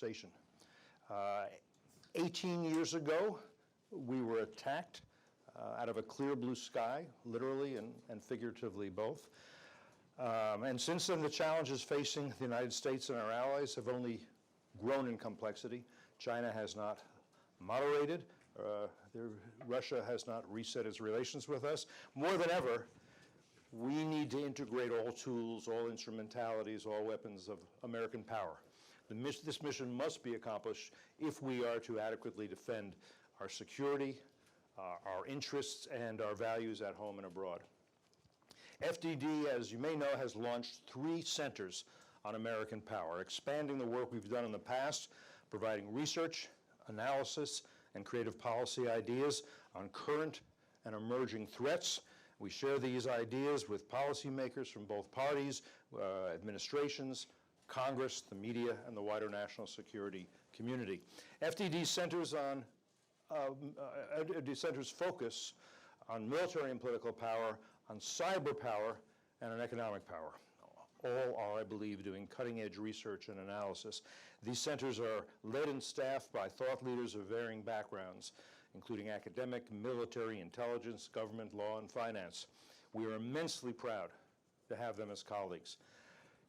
conversation. 18 years ago, we were attacked out of a clear blue sky, literally and figuratively both. And since then, the challenges facing the United States and our allies have only grown in complexity. China has not moderated. Russia has not reset its relations with us. More than ever, we need to integrate all tools, all instrumentalities, all weapons of American power. This mission must be accomplished if we are to adequately defend our security, our interests, and our values at home and abroad. FDD, as you may know, has launched 3 centers on American power, expanding the work we've done in the past, providing research, analysis, and creative policy ideas on current and emerging threats. We share these ideas with policymakers from both parties, administrations, Congress, the media, and the wider national security community. FDD centers focus on military and political power, on cyber power, and on economic power. All are, I believe, doing cutting-edge research and analysis. These centers are led and staffed by thought leaders of varying backgrounds, including academic, military, intelligence, government, law, and finance. We are immensely proud to have them as colleagues.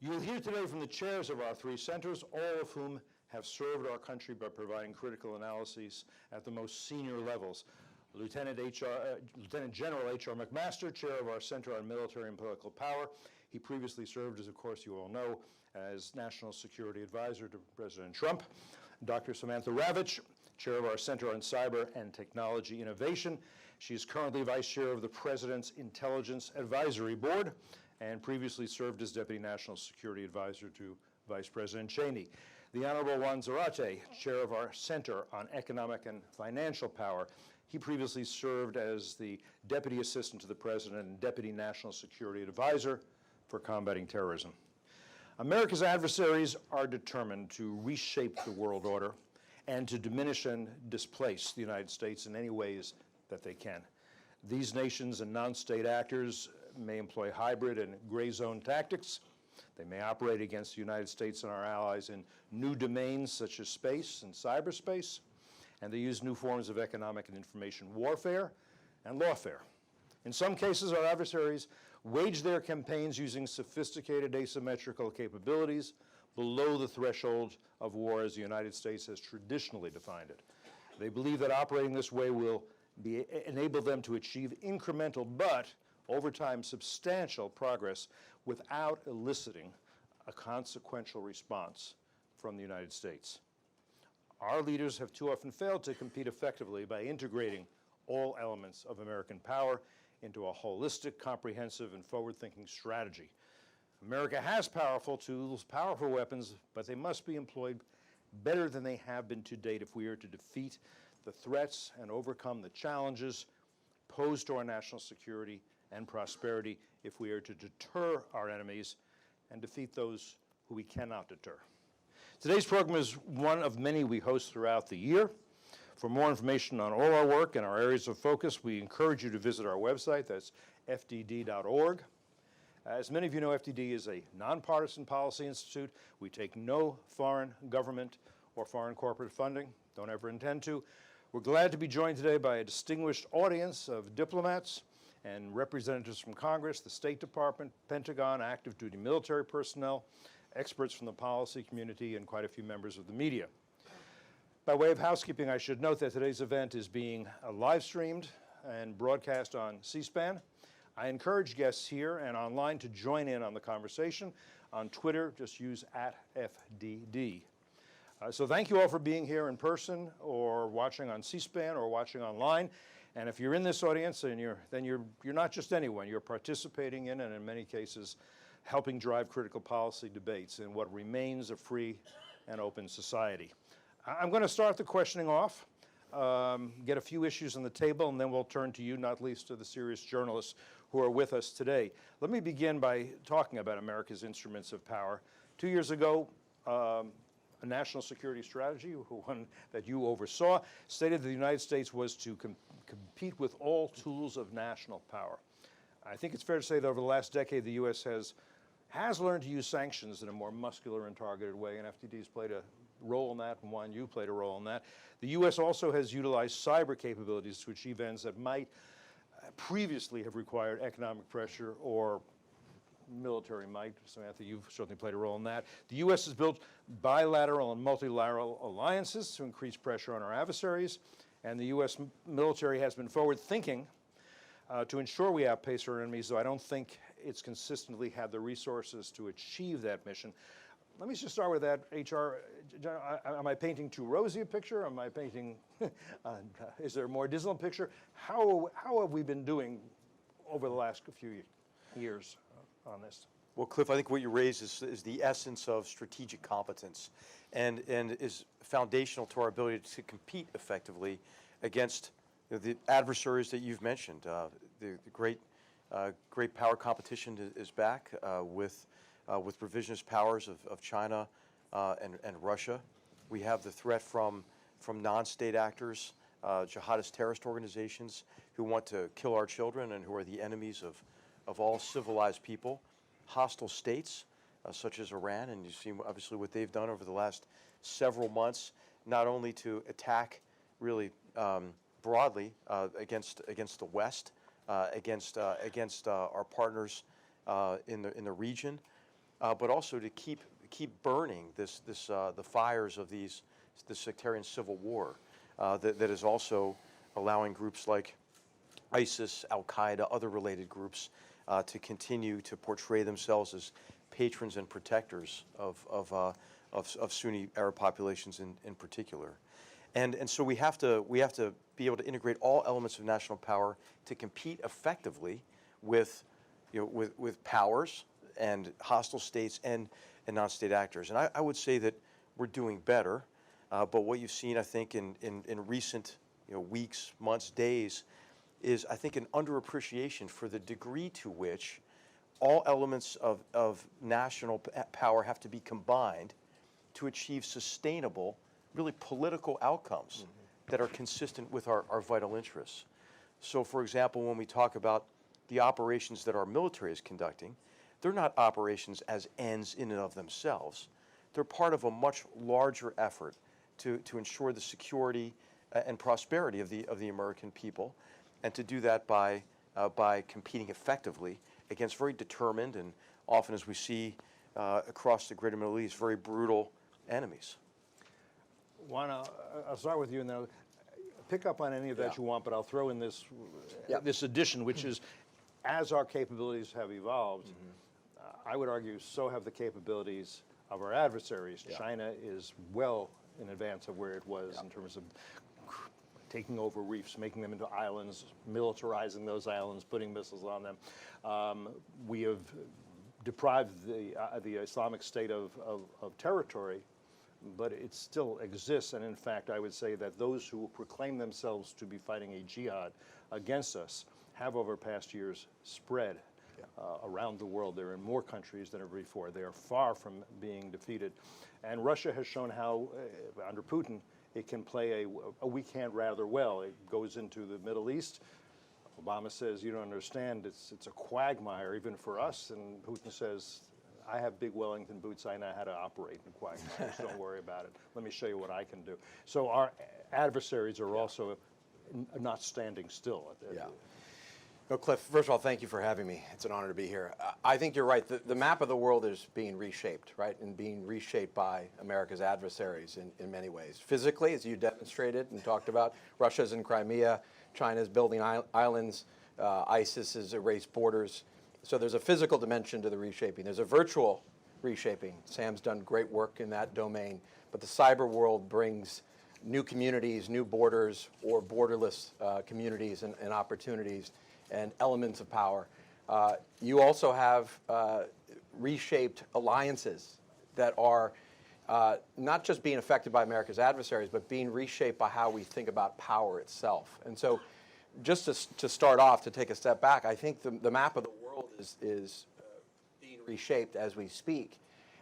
You will hear today from the chairs of our 3 centers, all of whom have served our country by providing critical analyses at the most senior levels. Lieutenant General H.R. McMaster, chair of our Center on Military and Political Power. He previously served, as of course you all know, as National Security Advisor to President Trump. Dr. Samantha Ravitch, chair of our Center on Cyber and Technology Innovation. She is currently vice chair of the President's Intelligence Advisory Board and previously served as Deputy National Security Advisor to Vice President Cheney. The Honorable Juan Zarate, chair of our Center on Economic and Financial Power. He previously served as the Deputy Assistant to the President and Deputy National Security Advisor for combating terrorism. America's adversaries are determined to reshape the world order and to diminish and displace the United States in any ways that they can. These nations and non-state actors may employ hybrid and gray zone tactics. They may operate against the United States and our allies in new domains such as space and cyberspace, and they use new forms of economic and information warfare and lawfare. In some cases, our adversaries wage their campaigns using sophisticated asymmetrical capabilities below the threshold of war as the United States has traditionally defined it. They believe that operating this way will enable them to achieve incremental but, over time, substantial progress without eliciting a consequential response from the United States. Our leaders have too often failed to compete effectively by integrating all elements of American power into a holistic, comprehensive, and forward-thinking strategy. America has powerful tools, powerful weapons, but they must be employed better than they have been to date if we are to defeat the threats and overcome the challenges posed to our national security and prosperity, if we are to deter our enemies and defeat those who we cannot deter. Today's program is one of many we host throughout the year. For more information on all our work and our areas of focus, we encourage you to visit our website. That's fdd.org. As many of you know, FDD is a nonpartisan policy institute. We take no foreign government or foreign corporate funding, don't ever intend to. We're glad to be joined today by a distinguished audience of diplomats and representatives from Congress, the State Department, Pentagon, active duty military personnel, experts from the policy community, and quite a few members of the media. By way of housekeeping, I should note that today's event is being live streamed and broadcast on C-SPAN. I encourage guests here and online to join in on the conversation. On Twitter, just use @FDD. So thank you all for being here in person or watching on C-SPAN or watching online. And if you're in this audience, then you're not just anyone. You're participating in, and in many cases, helping drive critical policy debates in what remains a free and open society. I'm going to start the questioning off, get a few issues on the table, and then we'll turn to you, not least to the serious journalists who are with us today. Let me begin by talking about America's instruments of power. 2 years ago, a national security strategy, one that you oversaw, stated that the United States was to compete with all tools of national power. I think it's fair to say that over the last decade, the U.S. has learned to use sanctions in a more muscular and targeted way, and FDD has played a role in that, and Juan, you played a role in that. The U.S. also has utilized cyber capabilities to achieve ends that might previously have required economic pressure or military might. Samantha, you've certainly played a role in that. The U.S. has built bilateral and multilateral alliances to increase pressure on our adversaries, and the U.S. military has been forward-thinking to ensure we outpace our enemies, though I don't think it's consistently had the resources to achieve that mission. Let me just start with that, HR. Am I painting too rosy a picture? Am I painting, is there a more dismal picture? How have we been doing over the last few years on this? Well, Cliff, I think what you raised is the essence of strategic competence and is foundational to our ability to compete effectively against the adversaries that you've mentioned. The great power competition is back with revisionist powers of China and Russia. We have the threat from non-state actors, jihadist terrorist organizations who want to kill our children and who are the enemies of all civilized people, hostile states such as Iran, and you've seen obviously what they've done over the last several months, not only to attack really broadly against the West, against our partners in the region, but also to keep burning the fires of this sectarian civil war that is also allowing groups like ISIS, Al-Qaeda, other related groups to continue to portray themselves as patrons and protectors of Sunni Arab populations in particular. And so we have to be able to integrate all elements of national power to compete effectively with powers and hostile states and non-state actors. And I would say that we're doing better, but what you've seen, I think, in recent weeks, months, days, is I think an underappreciation for the degree to which all elements of national power have to be combined to achieve sustainable, really political outcomes that are consistent with our vital interests. So, for example, when we talk about the operations that our military is conducting, they're not operations as ends in and of themselves. They're part of a much larger effort to ensure the security and prosperity of the American people, and to do that by competing effectively against very determined and often, as we see across the greater Middle East, very brutal enemies. Juan, I'll start with you, and then pick up on any of that you want, but I'll throw in this this addition, which is, as our capabilities have evolved, I would argue so have the capabilities of our adversaries. Yeah. China is well in advance of where it was in terms of taking over reefs, making them into islands, militarizing those islands, putting missiles on them. We have deprived the Islamic State of territory, but it still exists. And in fact, I would say that those who proclaim themselves to be fighting a jihad against us have over past years spread around the world. They're in more countries than ever before. They are far from being defeated. And Russia has shown how, under Putin, it can play a weak hand rather well. It goes into the Middle East. Obama says, you don't understand, it's a quagmire even for us. And Putin says, I have big Wellington boots. I know how to operate in quagmires. Don't worry about it. Let me show you what I can do. So our adversaries are also not standing still. No, Cliff, first of all, thank you for having me. It's an honor to be here. I think you're right. The map of the world is being reshaped, right? And being reshaped by America's adversaries in many ways. Physically, as you demonstrated and talked about, Russia's in Crimea, China's building islands, ISIS has erased borders. So there's a physical dimension to the reshaping. There's a virtual reshaping. Sam's done great work in that domain. But the cyber world brings new communities, new borders, or borderless communities and opportunities and elements of power. You also have reshaped alliances that are not just being affected by America's adversaries, but being reshaped by how we think about power itself. And so just to start off, to take a step back, I think the map of the world is being reshaped as we speak.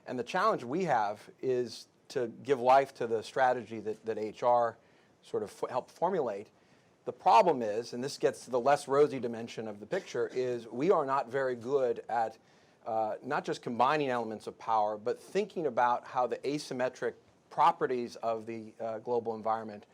And the challenge we have is to give life to the strategy that HR sort of helped formulate. The problem is, and this gets to the less rosy dimension of the picture, is we are not very good at not just combining elements of power, but thinking about how the asymmetric properties of the global environment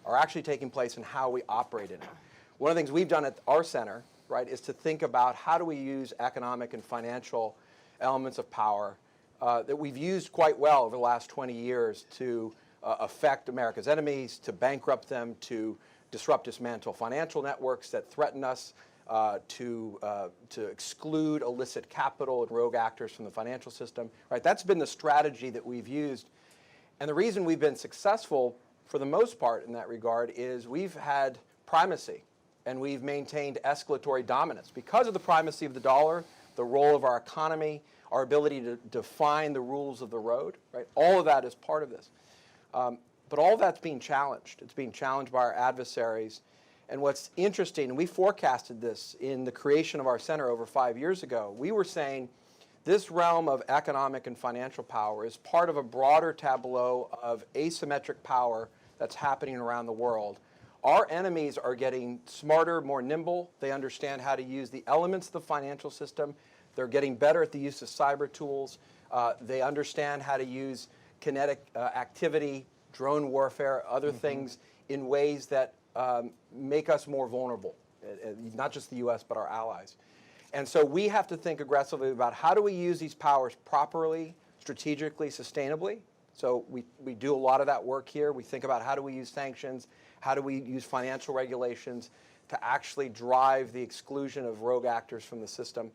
are actually taking place in how we operate in it. One of the things we've done at our center, right, is to think about how do we use economic and financial elements of power that we've used quite well over the last 20 years to affect America's enemies, to bankrupt them, to disrupt, dismantle financial networks that threaten us, to exclude illicit capital and rogue actors from the financial system. Right? That's been the strategy that we've used. And the reason we've been successful, for the most part in that regard, is we've had primacy, and we've maintained escalatory dominance. Because of the primacy of the dollar, the role of our economy, our ability to define the rules of the road, right? All of that is part of this. But all of that's being challenged. It's being challenged by our adversaries. And what's interesting, and we forecasted this in the creation of our center over 5 years ago, we were saying this realm of economic and financial power is part of a broader tableau of asymmetric power that's happening around the world. Our enemies are getting smarter, more nimble. They understand how to use the elements of the financial system. They're getting better at the use of cyber tools. They understand how to use kinetic activity, drone warfare, other things in ways that make us more vulnerable, not just the U.S., but our allies. And so we have to think aggressively about how do we use these powers properly, strategically, sustainably. So we do a lot of that work here. We think about how do we use sanctions, how do we use financial regulations to actually drive the exclusion of rogue actors from the system.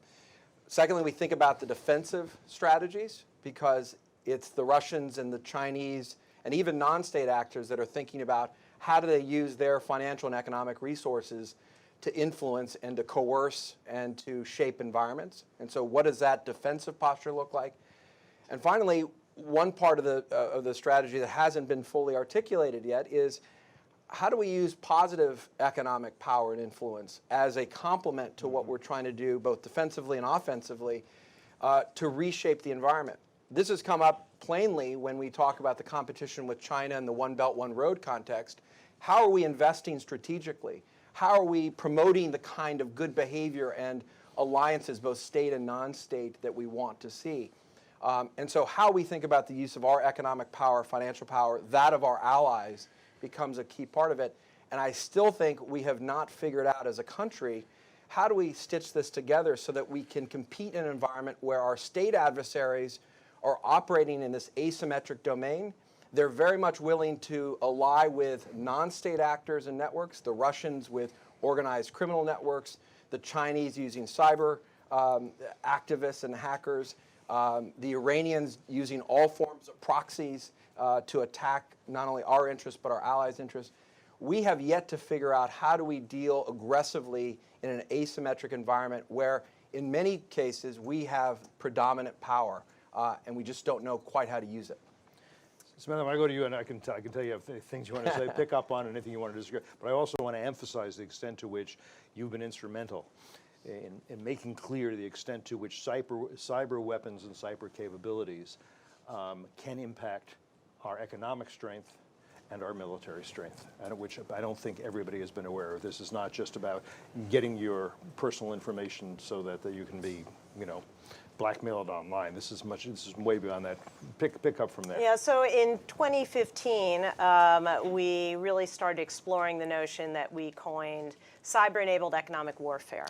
Secondly, we think about the defensive strategies, because it's the Russians and the Chinese and even non-state actors that are thinking about how do they use their financial and economic resources to influence and to coerce and to shape environments. And so what does that defensive posture look like? And finally, one part of the strategy that hasn't been fully articulated yet is how do we use positive economic power and influence as a complement to what we're trying to do both defensively and offensively to reshape the environment. This has come up plainly when we talk about the competition with China in the One Belt, One Road context. How are we investing strategically? How are we promoting the kind of good behavior and alliances, both state and non-state, that we want to see? And so how we think about the use of our economic power, financial power, that of our allies, becomes a key part of it. And I still think we have not figured out as a country, how do we stitch this together so that we can compete in an environment where our state adversaries are operating in this asymmetric domain. They're very much willing to ally with non-state actors and networks, the Russians with organized criminal networks, the Chinese using cyber activists and hackers, the Iranians using all forms of proxies to attack not only our interests but our allies' interests. We have yet to figure out how do we deal aggressively in an asymmetric environment where, in many cases, we have predominant power, and we just don't know quite how to use it. Samantha, when I go to you, and I can tell you have things you want to say, pick up on, anything you want to disagree, but I also want to emphasize the extent to which you've been instrumental in making clear the extent to which cyber weapons and cyber capabilities can impact our economic strength and our military strength, and which I don't think everybody has been aware of. This is not just about getting your personal information so that you can be, blackmailed online. This is way beyond that. Pick up from there. Yeah, so in 2015, we really started exploring the notion that we coined cyber-enabled economic warfare.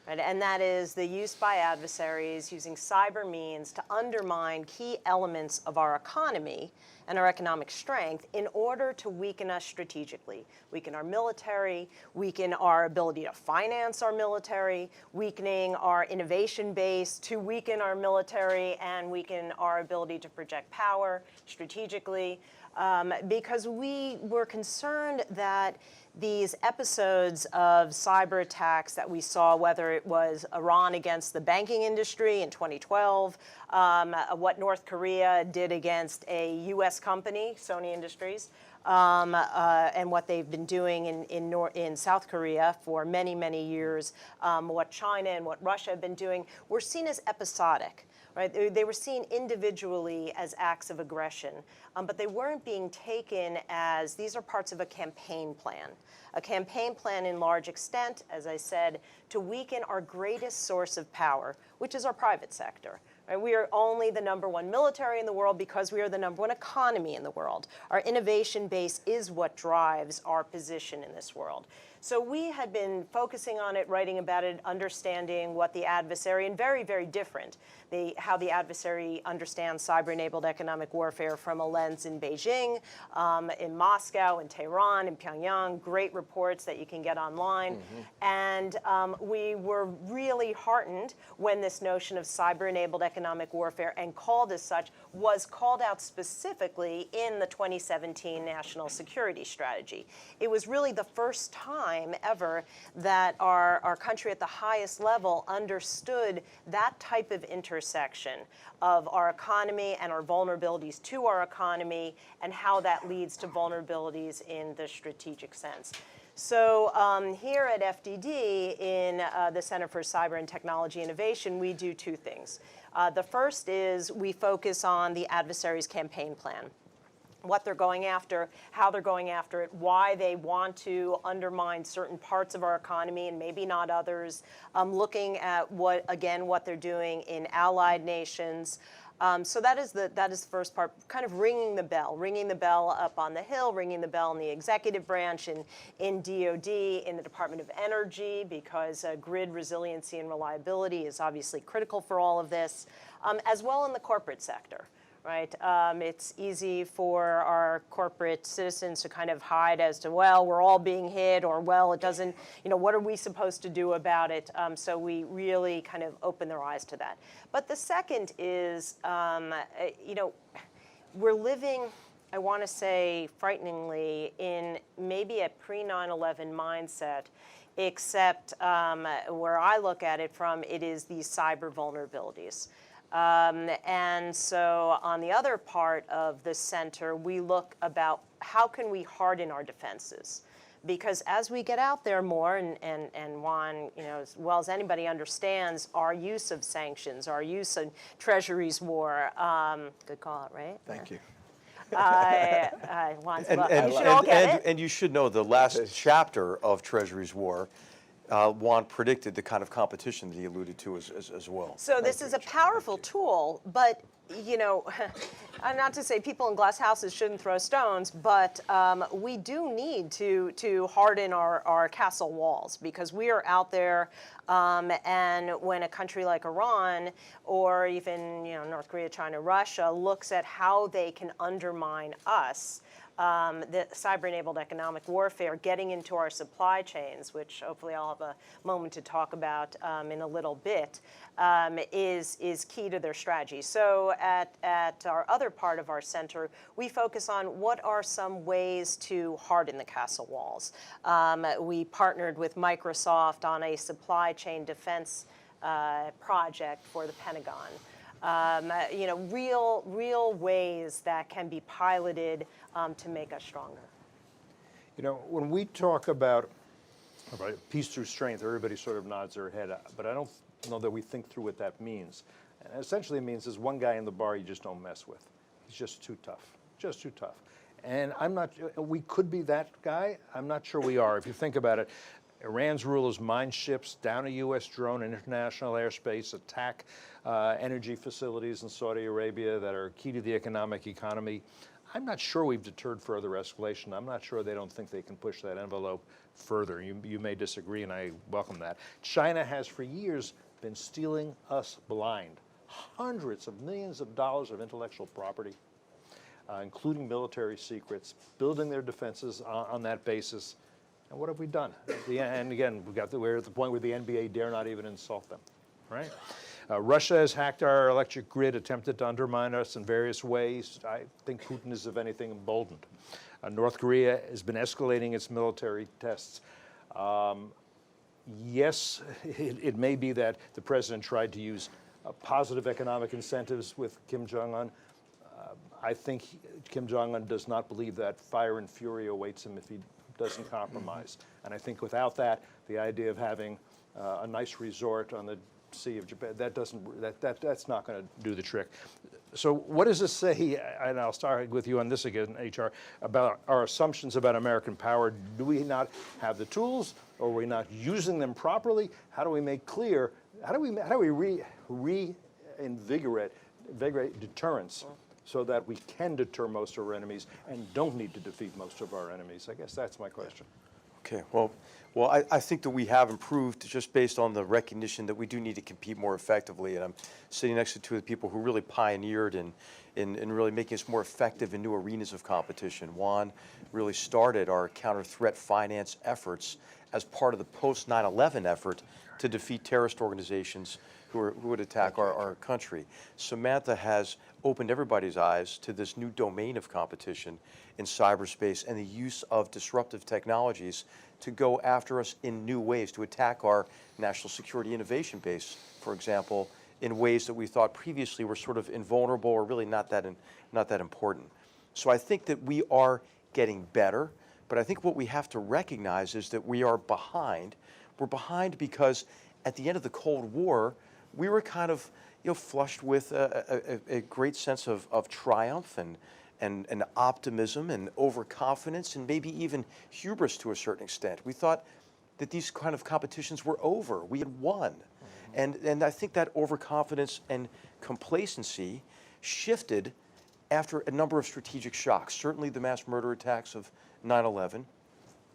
Right? And that is the use by adversaries using cyber means to undermine key elements of our economy and our economic strength in order to weaken us strategically, weaken our military, weaken our ability to finance our military, weakening our innovation base to weaken our military and weaken our ability to project power strategically, because we were concerned that these episodes of cyber attacks that we saw, whether it was Iran against the banking industry in 2012, what North Korea did against a U.S. company, Sony Industries, and what they've been doing in South Korea for many, many years, what China and what Russia have been doing, were seen as episodic. Right? They were seen individually as acts of aggression, but they weren't being taken as these are parts of a campaign plan in large extent, as I said, to weaken our greatest source of power, which is our private sector. Right? We are only the #1 military in the world because we are the #1 economy in the world. Our innovation base is what drives our position in this world. So we had been focusing on it, writing about it, understanding what the adversary, and very, very different, how the adversary understands cyber-enabled economic warfare from a lens in Beijing, in Moscow, in Tehran, in Pyongyang, great reports that you can get online. And we were really heartened when this notion of cyber-enabled economic warfare, and called as such, was called out specifically in the 2017 National Security Strategy. It was really the first time ever that our country at the highest level understood that type of intersection of our economy and our vulnerabilities to our economy, and how that leads to vulnerabilities in the strategic sense. So here at FDD, in the Center for Cyber and Technology Innovation, we do two things. The first is we focus on the adversary's campaign plan, what they're going after, how they're going after it, why they want to undermine certain parts of our economy and maybe not others, looking at what they're doing in allied nations. So that is the first part, kind of ringing the bell up on the Hill, ringing the bell in the executive branch, in DOD, in the Department of Energy, because grid resiliency and reliability is obviously critical for all of this, as well in the corporate sector. Right? It's easy for our corporate citizens to kind of hide as to, well, we're all being hit, or, well, it doesn't, what are we supposed to do about it? So we really kind of open their eyes to that. But the second is, we're living, I want to say, frighteningly, in maybe a pre-9/11 mindset, except where I look at it from, it is these cyber vulnerabilities. And so on the other part of the center, we look about how can we harden our defenses? Because as we get out there more, and Juan, as well as anybody understands, our use of sanctions, our use of Treasury's war, good call out, right? Thank you. Juan's you should all get it. And you should know the last chapter of Treasury's war, Juan predicted the kind of competition that he alluded to as well. So this is a powerful tool, but, not to say people in glass houses shouldn't throw stones, but we do need to harden our castle walls, because we are out there, and when a country like Iran, or even North Korea, China, Russia, looks at how they can undermine us, the cyber-enabled economic warfare, getting into our supply chains, which hopefully I'll have a moment to talk about in a little bit, is key to their strategy. So at our other part of our center, we focus on what are some ways to harden the castle walls. We partnered with Microsoft on a supply chain defense project for the Pentagon. Real ways that can be piloted to make us stronger. When we talk about peace through strength, everybody sort of nods their head, but I don't know that we think through what that means. And essentially it means there's one guy in the bar you just don't mess with. He's just too tough. And we could be that guy. I'm not sure we are. If you think about it, Iran's rulers mine ships, down a U.S. drone in international airspace, attack energy facilities in Saudi Arabia that are key to the economy. I'm not sure we've deterred further escalation. I'm not sure they don't think they can push that envelope further. You may disagree, and I welcome that. China has for years been stealing us blind. Hundreds of millions of dollars of intellectual property, including military secrets, building their defenses on that basis. And what have we done? And again, we're at the point where the NBA dare not even insult them, right? Russia has hacked our electric grid, attempted to undermine us in various ways. I think Putin is, if anything, emboldened. North Korea has been escalating its military tests. Yes, it may be that the president tried to use positive economic incentives with Kim Jong-un. I think Kim Jong-un does not believe that fire and fury awaits him if he doesn't compromise. And I think without that, the idea of having a nice resort on the Sea of Japan, that's not going to do the trick. So what does this say, and I'll start with you on this again, HR, about our assumptions about American power? Do we not have the tools, or are we not using them properly? How do we make clear, how do we invigorate deterrence so that we can deter most of our enemies and don't need to defeat most of our enemies? I guess that's my question. Okay, well, I think that we have improved just based on the recognition that we do need to compete more effectively. And I'm sitting next to two of the people who really pioneered in really making us more effective in new arenas of competition. Juan really started our counter-threat finance efforts as part of the post-9/11 effort to defeat terrorist organizations who would attack our country. Samantha has opened everybody's eyes to this new domain of competition in cyberspace and the use of disruptive technologies to go after us in new ways, to attack our national security innovation base, for example, in ways that we thought previously were sort of invulnerable or really not that important. So I think that we are getting better, but I think what we have to recognize is that we are behind. We're behind because at the end of the Cold War, we were kind of flushed with a great sense of triumph and optimism and overconfidence and maybe even hubris to a certain extent. We thought that these kind of competitions were over. We had won. And I think that overconfidence and complacency shifted after a number of strategic shocks, certainly the mass murder attacks of 9/11,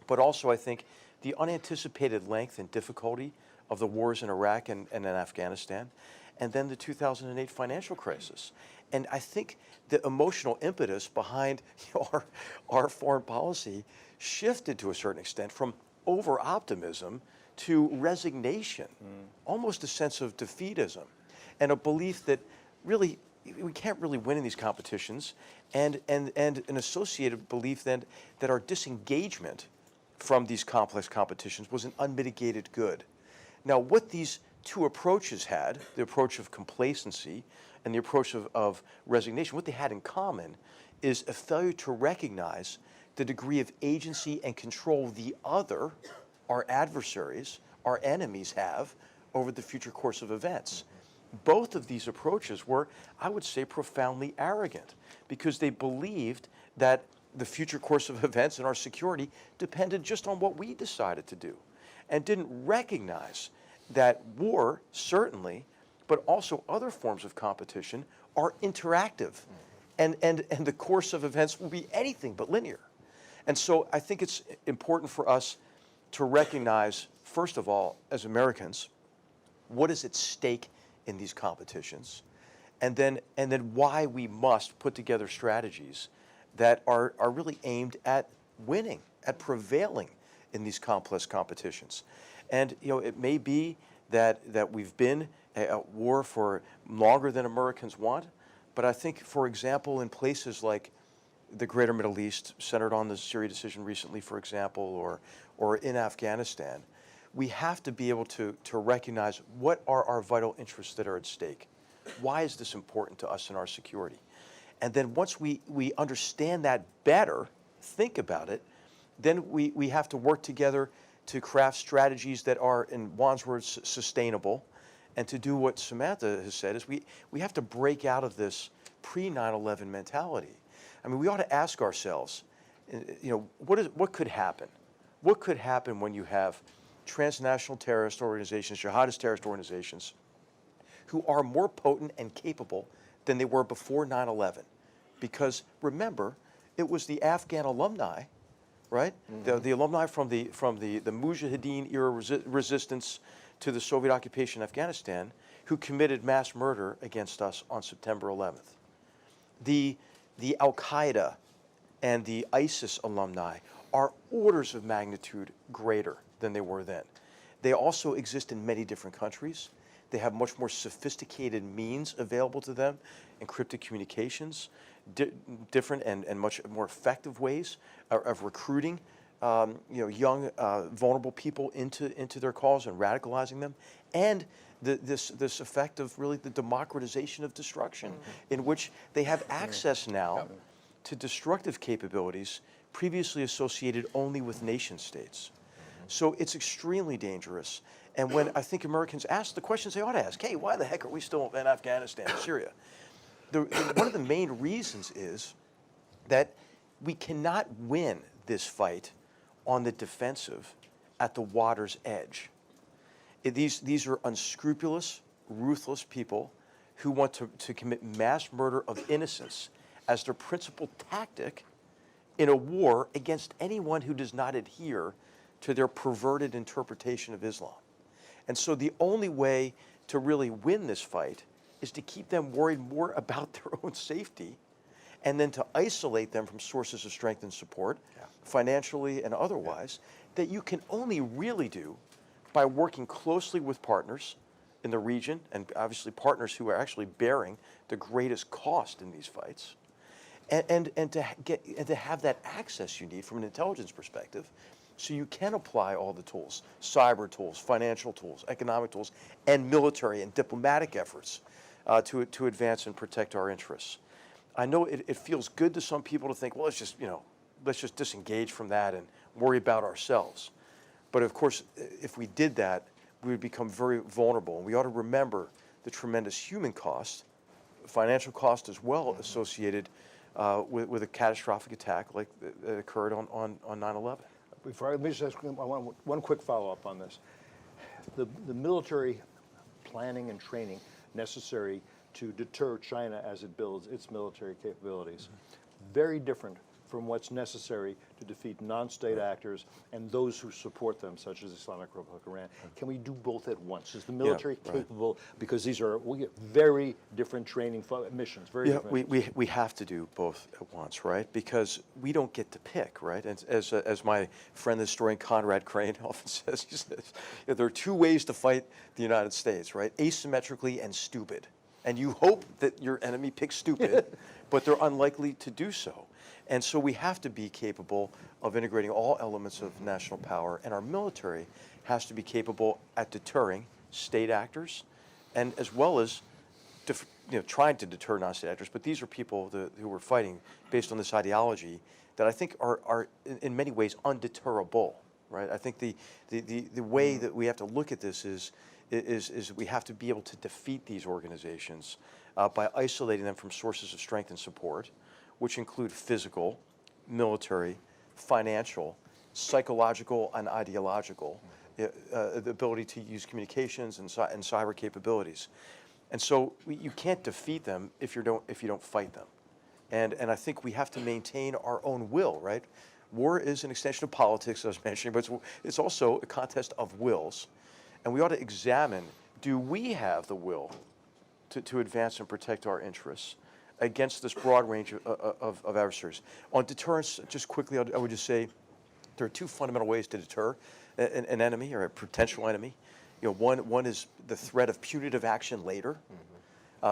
but also I think the unanticipated length and difficulty of the wars in Iraq and in Afghanistan, and then the 2008 financial crisis. And I think the emotional impetus behind our foreign policy shifted to a certain extent from over-optimism to resignation, almost a sense of defeatism, and a belief that really we can't really win in these competitions, and an associated belief then that our disengagement from these complex competitions was an unmitigated good. Now, what these two approaches had, the approach of complacency and the approach of resignation, what they had in common is a failure to recognize the degree of agency and control the other, our adversaries, our enemies have over the future course of events. Both of these approaches were, I would say, profoundly arrogant because they believed that the future course of events and our security depended just on what we decided to do and didn't recognize that war, certainly, but also other forms of competition are interactive and the course of events will be anything but linear. And so I think it's important for us to recognize, first of all, as Americans, what is at stake in these competitions, and then why we must put together strategies that are really aimed at winning, at prevailing in these complex competitions. And it may be that we've been at war for longer than Americans want, but I think, for example, in places like the greater Middle East, centered on the Syria decision recently, for example, or in Afghanistan, we have to be able to recognize what are our vital interests that are at stake. Why is this important to us and our security? And then once we understand that better, think about it, then we have to work together to craft strategies that are, in Juan's words, sustainable. And to do what Samantha has said is we have to break out of this pre-9/11 mentality. I mean, we ought to ask ourselves, what could happen? What could happen when you have transnational terrorist organizations, jihadist terrorist organizations, who are more potent and capable than they were before 9/11? Because remember, it was the Afghan alumni, right? Mm-hmm. The alumni from the Mujahideen era resistance to the Soviet occupation of Afghanistan who committed mass murder against us on September 11th. The Al-Qaeda and the ISIS alumni are orders of magnitude greater than they were then. They also exist in many different countries. They have much more sophisticated means available to them, encrypted communications, different and much more effective ways of recruiting young, vulnerable people into their cause and radicalizing them, and this effect of really the democratization of destruction, in which they have access now to destructive capabilities previously associated only with nation states. So it's extremely dangerous. And when I think Americans ask the questions they ought to ask, hey, why the heck are we still in Afghanistan and Syria? One of the main reasons is that we cannot win this fight on the defensive at the water's edge. These are unscrupulous, ruthless people who want to commit mass murder of innocents as their principal tactic in a war against anyone who does not adhere to their perverted interpretation of Islam. And so the only way to really win this fight is to keep them worried more about their own safety, and then to isolate them from sources of strength and support, financially and otherwise, that you can only really do by working closely with partners in the region, and obviously partners who are actually bearing the greatest cost in these fights, and to have that access you need from an intelligence perspective, so you can apply all the tools, cyber tools, financial tools, economic tools, and military and diplomatic efforts to advance and protect our interests. I know it feels good to some people to think, well, let's just disengage from that and worry about ourselves. But of course, if we did that, we would become very vulnerable. And we ought to remember the tremendous human cost, financial cost as well, associated with a catastrophic attack like that occurred on 9/11. Let me just ask one quick follow-up on this. The military planning and training necessary to deter China as it builds its military capabilities, very different from what's necessary to defeat non-state actors and those who support them, such as Islamic Republic of Iran. Can we do both at once? Is the military capable? Because we get very different training missions. Very different. We have to do both at once, right? Because we don't get to pick, right? And as my friend, the historian Conrad Crane often says, he says, there are two ways to fight the United States, right? Asymmetrically and stupid. And you hope that your enemy picks stupid, but they're unlikely to do so. And so we have to be capable of integrating all elements of national power, and our military has to be capable at deterring state actors, and as well as trying to deter non-state actors. But these are people who are fighting based on this ideology that I think are in many ways undeterrable, right? I think the way that we have to look at this is we have to be able to defeat these organizations by isolating them from sources of strength and support, which include physical, military, financial, psychological, and ideological, the ability to use communications and cyber capabilities. And so you can't defeat them if you don't fight them. And I think we have to maintain our own will, right? War is an extension of politics, as I was mentioning, but it's also a contest of wills. And we ought to examine, do we have the will to advance and protect our interests against this broad range of adversaries? On deterrence, just quickly, I would just say there are two fundamental ways to deter an enemy or a potential enemy. One is the threat of punitive action later,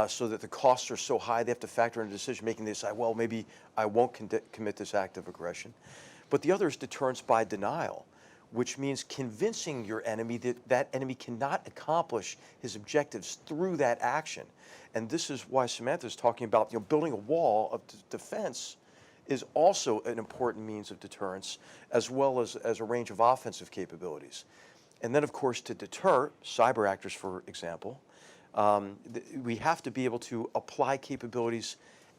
so that the costs are so high they have to factor into decision-making. They decide, well, maybe I won't commit this act of aggression. But the other is deterrence by denial, which means convincing your enemy that that enemy cannot accomplish his objectives through that action. And this is why Samantha is talking about building a wall of defense is also an important means of deterrence, as well as a range of offensive capabilities. And then, of course, to deter cyber actors, for example, we have to be able to apply capabilities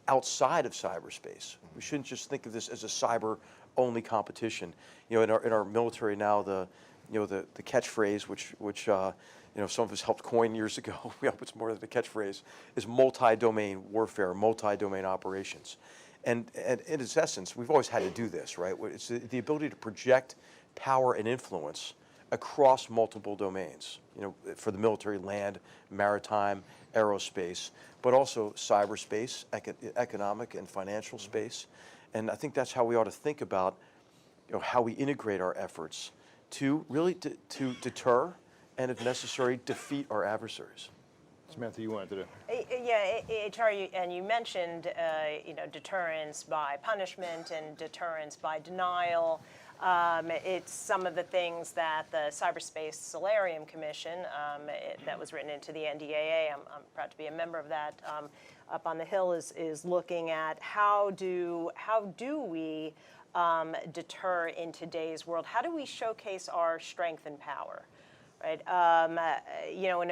outside of cyberspace. We shouldn't just think of this as a cyber-only competition. In our military now, the catchphrase, which some of us helped coin years ago, we hope it's more than a catchphrase, is multi-domain warfare, multi-domain operations. And in its essence, we've always had to do this, right? It's the ability to project power and influence across multiple domains, for the military, land, maritime, aerospace, but also cyberspace, economic and financial space. And I think that's how we ought to think about how we integrate our efforts to really to deter and, if necessary, defeat our adversaries. Samantha, you wanted to do. Yeah, HR, and you mentioned deterrence by punishment and deterrence by denial. It's some of the things that the Cyberspace Solarium Commission that was written into the NDAA, I'm proud to be a member of that, up on the Hill is looking at how do we deter in today's world? How do we showcase our strength and power? Right,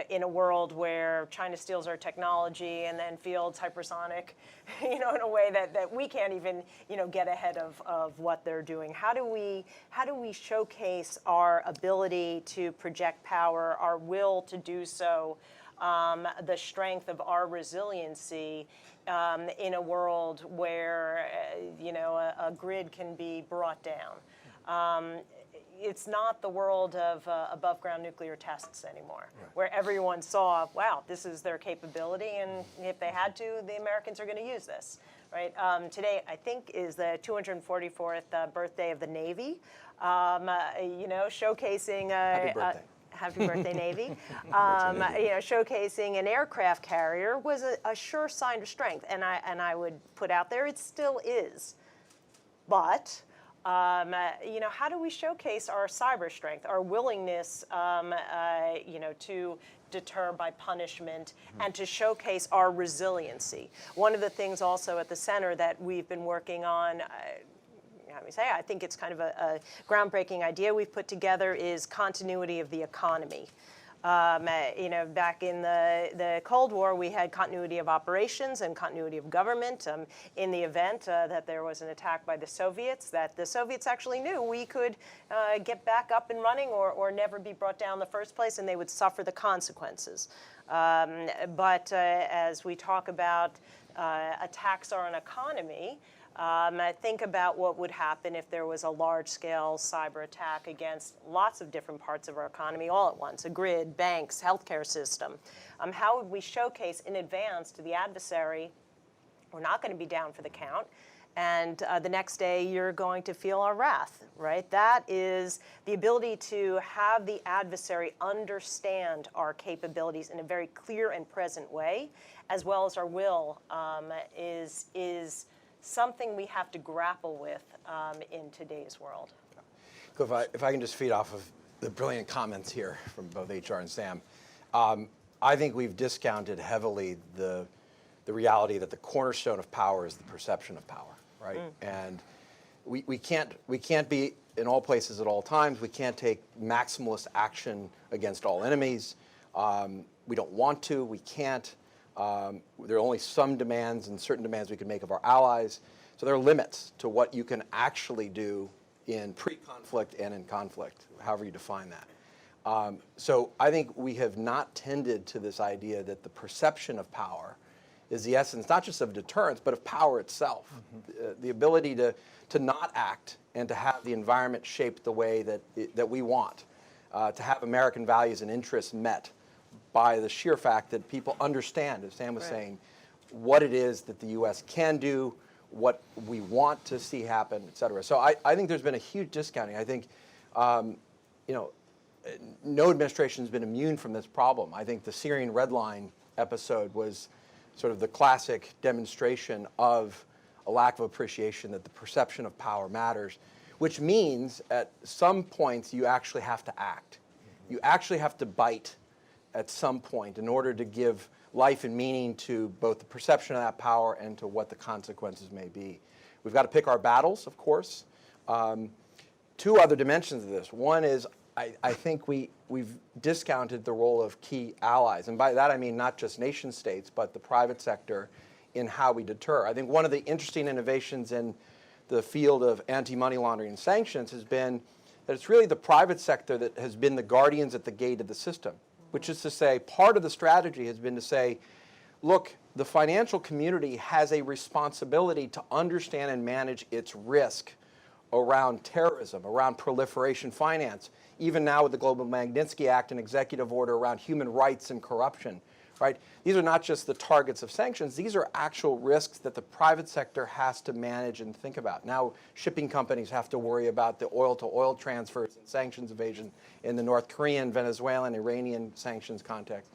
in a world where China steals our technology and then fields hypersonic, in a way that we can't even, get ahead of what they're doing. How do we showcase our ability to project power, our will to do so, the strength of our resiliency in a world where, a grid can be brought down. It's not the world of above-ground nuclear tests anymore, where everyone saw, wow, this is their capability, and if they had to, the Americans are going to use this, right? Today, I think, is the 244th birthday of the Navy, showcasing Happy birthday. Happy birthday, Navy. Showcasing an aircraft carrier was a sure sign of strength, and I would put out there it still is, but. How do we showcase our cyber strength, our willingness, to deter by punishment, and to showcase our resiliency? One of the things also at the center that we've been working on, I think it's kind of a groundbreaking idea we've put together, is continuity of the economy. Back in the Cold War, we had continuity of operations and continuity of government. In the event that there was an attack by the Soviets, that the Soviets actually knew we could get back up and running or never be brought down in the first place, and they would suffer the consequences. But as we talk about attacks on an economy, think about what would happen if there was a large-scale cyber attack against lots of different parts of our economy all at once, a grid, banks, healthcare system. How would we showcase in advance to the adversary, we're not going to be down for the count, and the next day you're going to feel our wrath, right? That is the ability to have the adversary understand our capabilities in a very clear and present way, as well as our will, is something we have to grapple with in today's world. Cliff, if I can just feed off of the brilliant comments here from both HR and Sam, I think we've discounted heavily the reality that the cornerstone of power is the perception of power, right? And we can't be in all places at all times. We can't take maximalist action against all enemies. We don't want to. We can't. There are only some demands and certain demands we can make of our allies. So there are limits to what you can actually do in pre-conflict and in conflict, however you define that. So I think we have not tended to this idea that the perception of power is the essence, not just of deterrence, but of power itself. The ability to not act and to have the environment shaped the way that we want, to have American values and interests met by the sheer fact that people understand, as Sam was saying, what it is that the U.S. can do, what we want to see happen, et cetera. So I think there's been a huge discounting. I think, no administration has been immune from this problem. I think the Syrian Red Line episode was sort of the classic demonstration of a lack of appreciation that the perception of power matters, which means at some points you actually have to act. You actually have to bite at some point in order to give life and meaning to both the perception of that power and to what the consequences may be. We've got to pick our battles, of course. Two other dimensions of this. One is I think we've discounted the role of key allies. And by that I mean not just nation states, but the private sector in how we deter. I think one of the interesting innovations in the field of anti-money laundering and sanctions has been that it's really the private sector that has been the guardians at the gate of the system. Which is to say, part of the strategy has been to say, look, the financial community has a responsibility to understand and manage its risk around terrorism, around proliferation finance, even now with the Global Magnitsky Act and executive order around human rights and corruption, right? These are not just the targets of sanctions. These are actual risks that the private sector has to manage and think about. Now, shipping companies have to worry about the oil-to-oil transfers and sanctions evasion in the North Korean, Venezuelan, Iranian sanctions context.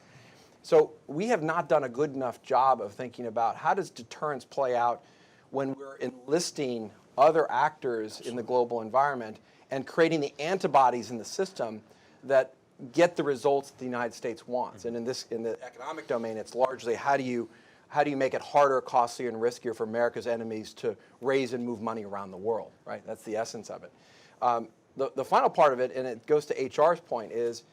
So we have not done a good enough job of thinking about how does deterrence play out when we're enlisting other actors in the global environment and creating the antibodies in the system that get the results that the United States wants. And in the economic domain, it's largely how do you make it harder, costlier, and riskier for America's enemies to raise and move money around the world, right? That's the essence of it. The final part of it, and it goes to HR's point, is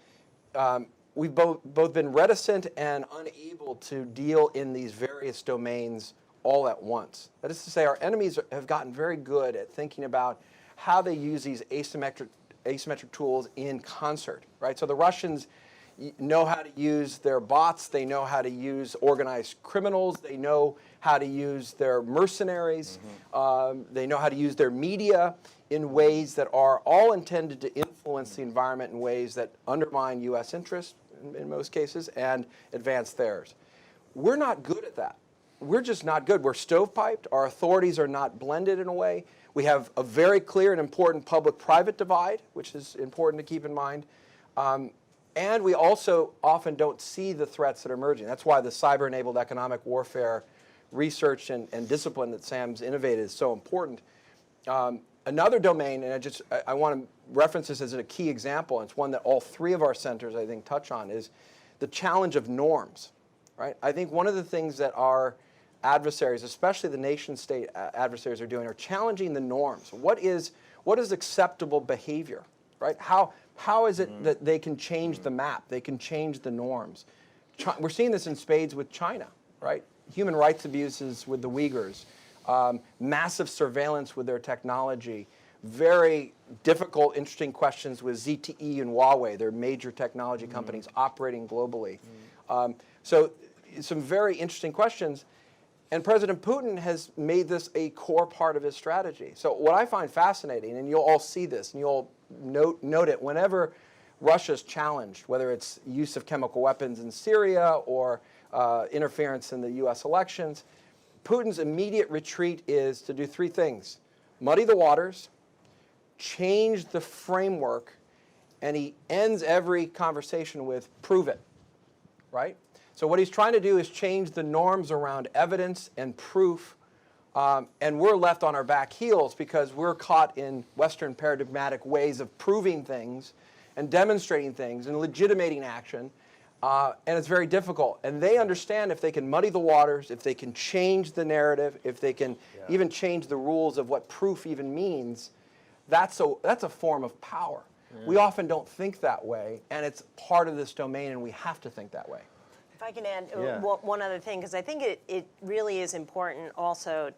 we've both been reticent and unable to deal in these various domains all at once. That is to say, our enemies have gotten very good at thinking about how they use these asymmetric tools in concert, right? So the Russians know how to use their bots. They know how to use organized criminals. They know how to use their mercenaries. They know how to use their media in ways that are all intended to influence the environment in ways that undermine U.S. interests in most cases and advance theirs. We're not good at that. We're just not good. We're stovepiped. Our authorities are not blended in a way. We have a very clear and important public-private divide, which is important to keep in mind. And we also often don't see the threats that are emerging. That's why the cyber-enabled economic warfare research and discipline that Sam's innovated is so important. Another domain, and I want to reference this as a key example, and it's one that all three of our centers, I think, touch on, is the challenge of norms. Right? I think one of the things that our adversaries, especially the nation-state adversaries, are doing are challenging the norms. What is acceptable behavior? Right? How is it that they can change the map? They can change the norms. We're seeing this in spades with China, right? Human rights abuses with the Uyghurs, massive surveillance with their technology, very difficult, interesting questions with ZTE and Huawei, their major technology companies operating globally. So some very interesting questions. And President Putin has made this a core part of his strategy. So what I find fascinating, and you'll all see this, and you'll note it whenever Russia's challenged, whether it's use of chemical weapons in Syria or interference in the U.S. elections, Putin's immediate retreat is to do three things: muddy the waters, change the framework, and he ends every conversation with "prove it," right? So what he's trying to do is change the norms around evidence and proof, and we're left on our back heels because we're caught in Western paradigmatic ways of proving things and demonstrating things and legitimating action, and it's very difficult. And they understand if they can muddy the waters, if they can change the narrative, if they can even change the rules of what proof even means, that's a form of power. We often don't think that way, and it's part of this domain, and we have to think that way. If I can add one other thing, because I think it really is important also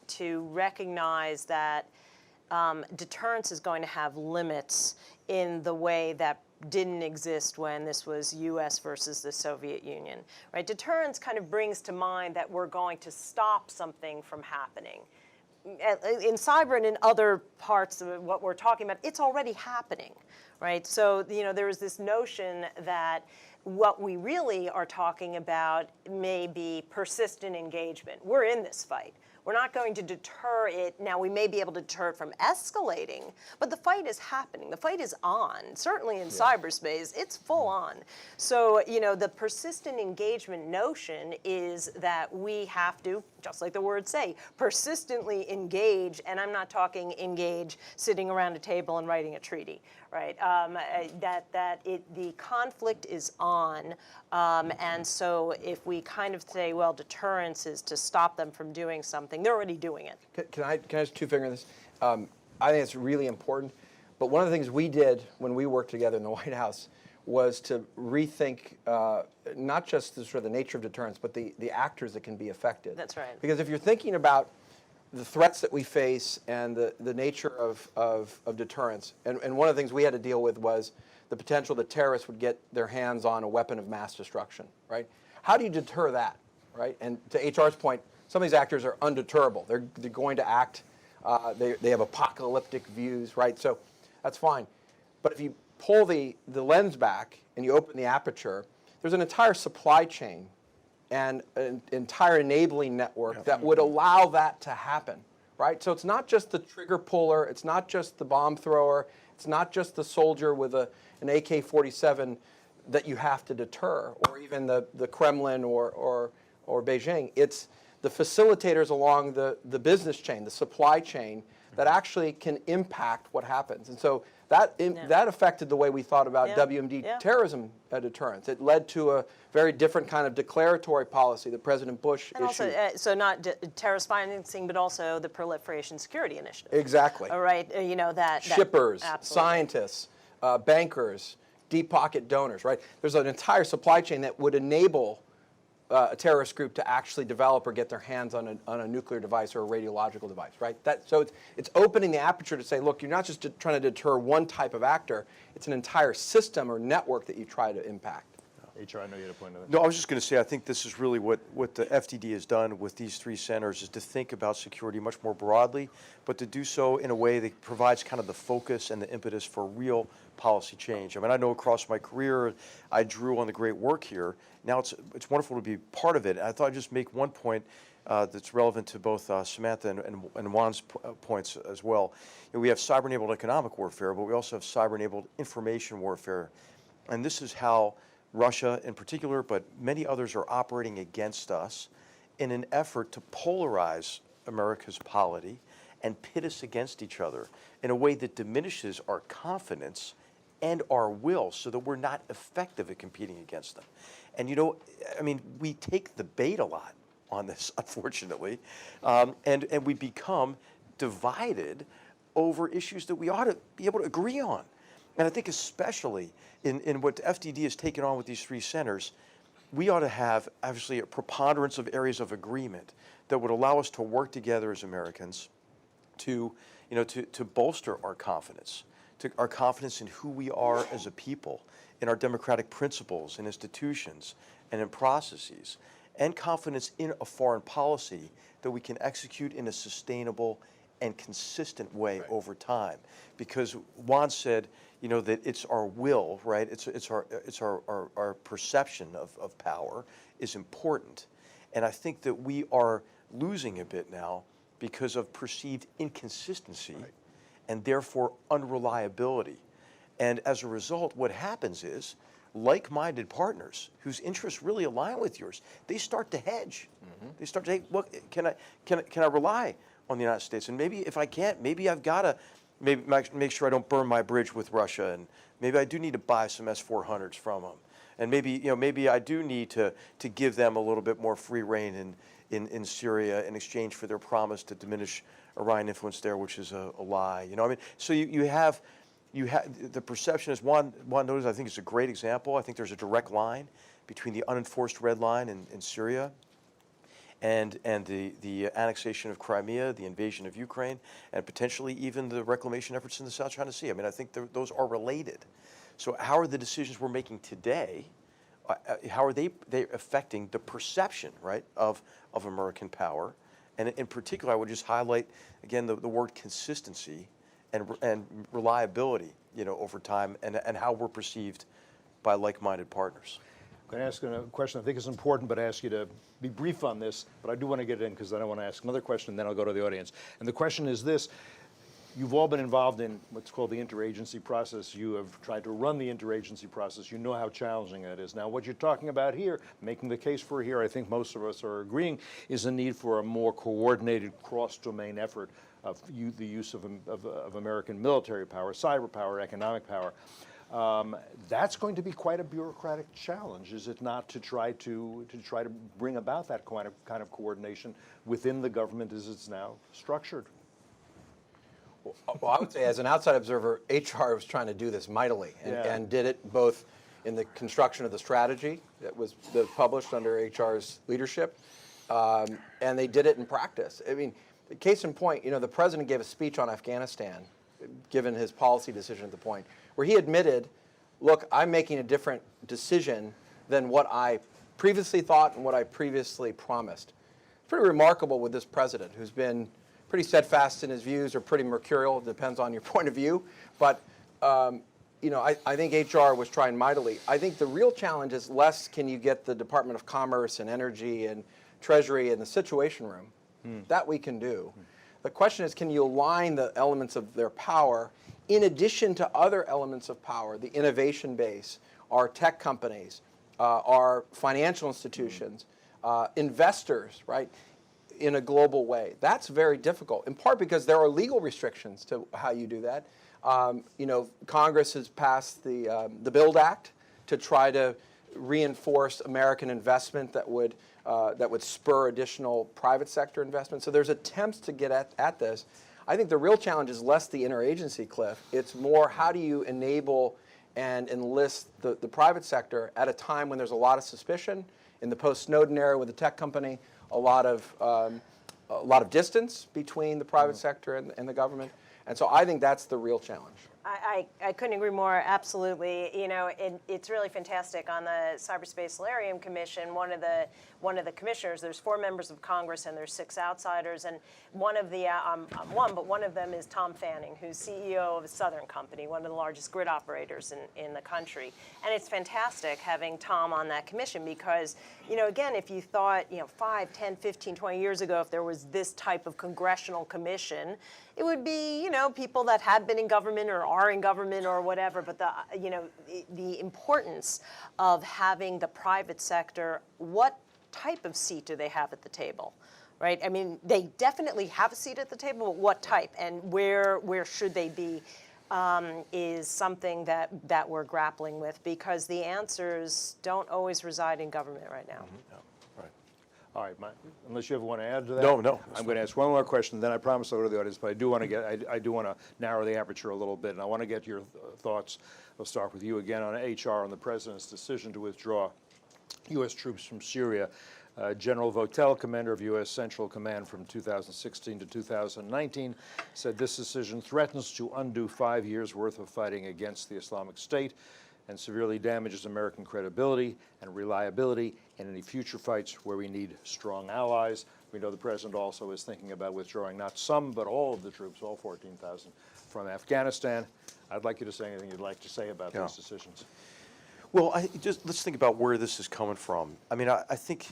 to recognize that deterrence is going to have limits in the way that didn't exist when this was U.S. versus the Soviet Union. Right? Deterrence kind of brings to mind that we're going to stop something from happening. In cyber and in other parts of what we're talking about, it's already happening. Right? So there is this notion that what we really are talking about may be persistent engagement. We're in this fight. We're not going to deter it. Now, we may be able to deter it from escalating, but the fight is happening. The fight is on. Certainly in cyberspace, it's full on. So, the persistent engagement notion is that we have to, just like the words say, persistently engage, and I'm not talking engage sitting around a table and writing a treaty, right? The conflict is on, and so if we kind of say, well, deterrence is to stop them from doing something, they're already doing it. Can I just two-finger this? I think it's really important. But one of the things we did when we worked together in the White House was to rethink not just the sort of the nature of deterrence, but the actors that can be affected. That's right. Because if you're thinking about the threats that we face and the nature of deterrence, and one of the things we had to deal with was the potential that terrorists would get their hands on a weapon of mass destruction, right? How do you deter that, right? And to HR's point, some of these actors are undeterrable. They're going to act. They have apocalyptic views, right? So that's fine. But if you pull the lens back and you open the aperture, there's an entire supply chain and an entire enabling network that would allow that to happen, right? So it's not just the trigger puller. It's not just the bomb thrower. It's not just the soldier with an AK-47 that you have to deter, or even the Kremlin or Beijing. It's the facilitators along the business chain, the supply chain, that actually can impact what happens. And so that affected the way we thought about WMD terrorism deterrence. It led to a very different kind of declaratory policy that President Bush issued. Also, so not terrorist financing, but also the Proliferation Security Initiative. Exactly. All right, that shippers, absolutely. Scientists, bankers, deep pocket donors, right? There's an entire supply chain that would enable a terrorist group to actually develop or get their hands on a nuclear device or a radiological device, right? So it's opening the aperture to say, look, you're not just trying to deter one type of actor, it's an entire system or network that you try to impact. HR, I know you had a point on that. No, I was just going to say, I think this is really what the FDD has done with these three centers, is to think about security much more broadly, but to do so in a way that provides kind of the focus and the impetus for real policy change. I mean, I know across my career, I drew on the great work here. Now it's wonderful to be part of it. I thought I'd just make one point that's relevant to both Samantha and Juan's points as well. You know, we have cyber-enabled economic warfare, but we also have cyber-enabled information warfare. And this is how Russia in particular, but many others are operating against us in an effort to polarize America's polity and pit us against each other in a way that diminishes our confidence and our will so that we're not effective at competing against them. And you know, I mean, we take the bait a lot on this, unfortunately, and we become divided over issues that we ought to be able to agree on. And I think especially in what FDD has taken on with these three centers, we ought to have obviously a preponderance of areas of agreement that would allow us to work together as Americans to bolster our confidence in who we are as a people, in our democratic principles and institutions and in processes, and confidence in a foreign policy that we can execute in a sustainable and consistent way over time. Because Juan said, you know, that it's our will, right? It's our perception of power is important. And I think that we are losing a bit now because of perceived inconsistency and therefore unreliability. And as a result, what happens is like-minded partners whose interests really align with yours, they start to hedge. They start to say, look, can I rely on the United States? And maybe if I can't, maybe I've got to make sure I don't burn my bridge with Russia, and maybe I do need to buy some S-400s from them. And maybe I do need to give them a little bit more free rein in Syria in exchange for their promise to diminish Iranian influence there, which is a lie. You know, I mean, so you have the perception, as Juan noticed, I think it's a great example. I think there's a direct line between the unenforced red line in Syria and the annexation of Crimea, the invasion of Ukraine, and potentially even the reclamation efforts in the South China Sea. I mean, I think those are related. So how are the decisions we're making today, how are they affecting the perception, right, of American power? And in particular, I would just highlight, again, the word consistency and reliability, you know, over time, and how we're perceived by like-minded partners. I'm going to ask a question I think is important, but I ask you to be brief on this, but I do want to get it in because then I want to ask another question, and then I'll go to the audience. And the question is this. You've all been involved in what's called the interagency process. You have tried to run the interagency process. You know how challenging that is. Now, what you're talking about here, making the case for here, I think most of us are agreeing, is the need for a more coordinated cross-domain effort of the use of American military power, cyber power, economic power. That's going to be quite a bureaucratic challenge, is it not, to try to bring about that kind of coordination within the government as it's now structured? Well, I would say, as an outside observer, HR was trying to do this mightily, and did it both in the construction of the strategy that was published under HR's leadership, and they did it in practice. I mean, case in point, you know, the president gave a speech on Afghanistan, given his policy decision at the point, where he admitted, look, I'm making a different decision than what I previously thought and what I previously promised. It's pretty remarkable with this president, who's been pretty steadfast in his views, or pretty mercurial, depends on your point of view. But you know, I think HR was trying mightily. I think the real challenge is less can you get the Department of Commerce and Energy and Treasury in the Situation Room. That we can do. The question is, can you align the elements of their power in addition to other elements of power, the innovation base, our tech companies, our financial institutions, investors, right, in a global way? That's very difficult, in part because there are legal restrictions to how you do that. You know, Congress has passed the BUILD Act to try to reinforce American investment that would spur additional private sector investment. So there's attempts to get at this. I think the real challenge is less the interagency, Cliff. It's more, how do you enable and enlist the private sector at a time when there's a lot of suspicion in the post-Snowden era with the tech company, a lot of distance between the private sector and the government. And so I think that's the real challenge. I couldn't agree more. Absolutely. You know, it's really fantastic. On the Cyberspace Solarium Commission, one of the commissioners, there's 4 members of Congress and there's 6 outsiders, and one of them is Tom Fanning, who's CEO of a Southern company, one of the largest grid operators in the country. And it's fantastic having Tom on that commission because, you know, again, if you thought, 5, 10, 15, 20 years ago, if there was this type of congressional commission, it would be, people that had been in government or are in government or whatever, but the importance of having the private sector, what type of seat do they have at the table, right? I mean, they definitely have a seat at the table, but what type and where should they be is something that we're grappling with because the answers don't always reside in government right now. No, right. All right, unless you ever want to add to that. No. I'm going to ask one more question, then I promise I'll go to the audience, but I do want to narrow the aperture a little bit, and I want to get your thoughts. I'll start with you again on HR and the President's decision to withdraw U.S. troops from Syria. General Votel, commander of U.S. Central Command from 2016 to 2019, said this decision threatens to undo 5 years' worth of fighting against the Islamic State and severely damages American credibility and reliability in any future fights where we need strong allies. We know the President also is thinking about withdrawing not some, but all of the troops, all 14,000, from Afghanistan. I'd like you to say anything you'd like to say about these decisions. Well, let's think about where this is coming from. I mean, I think,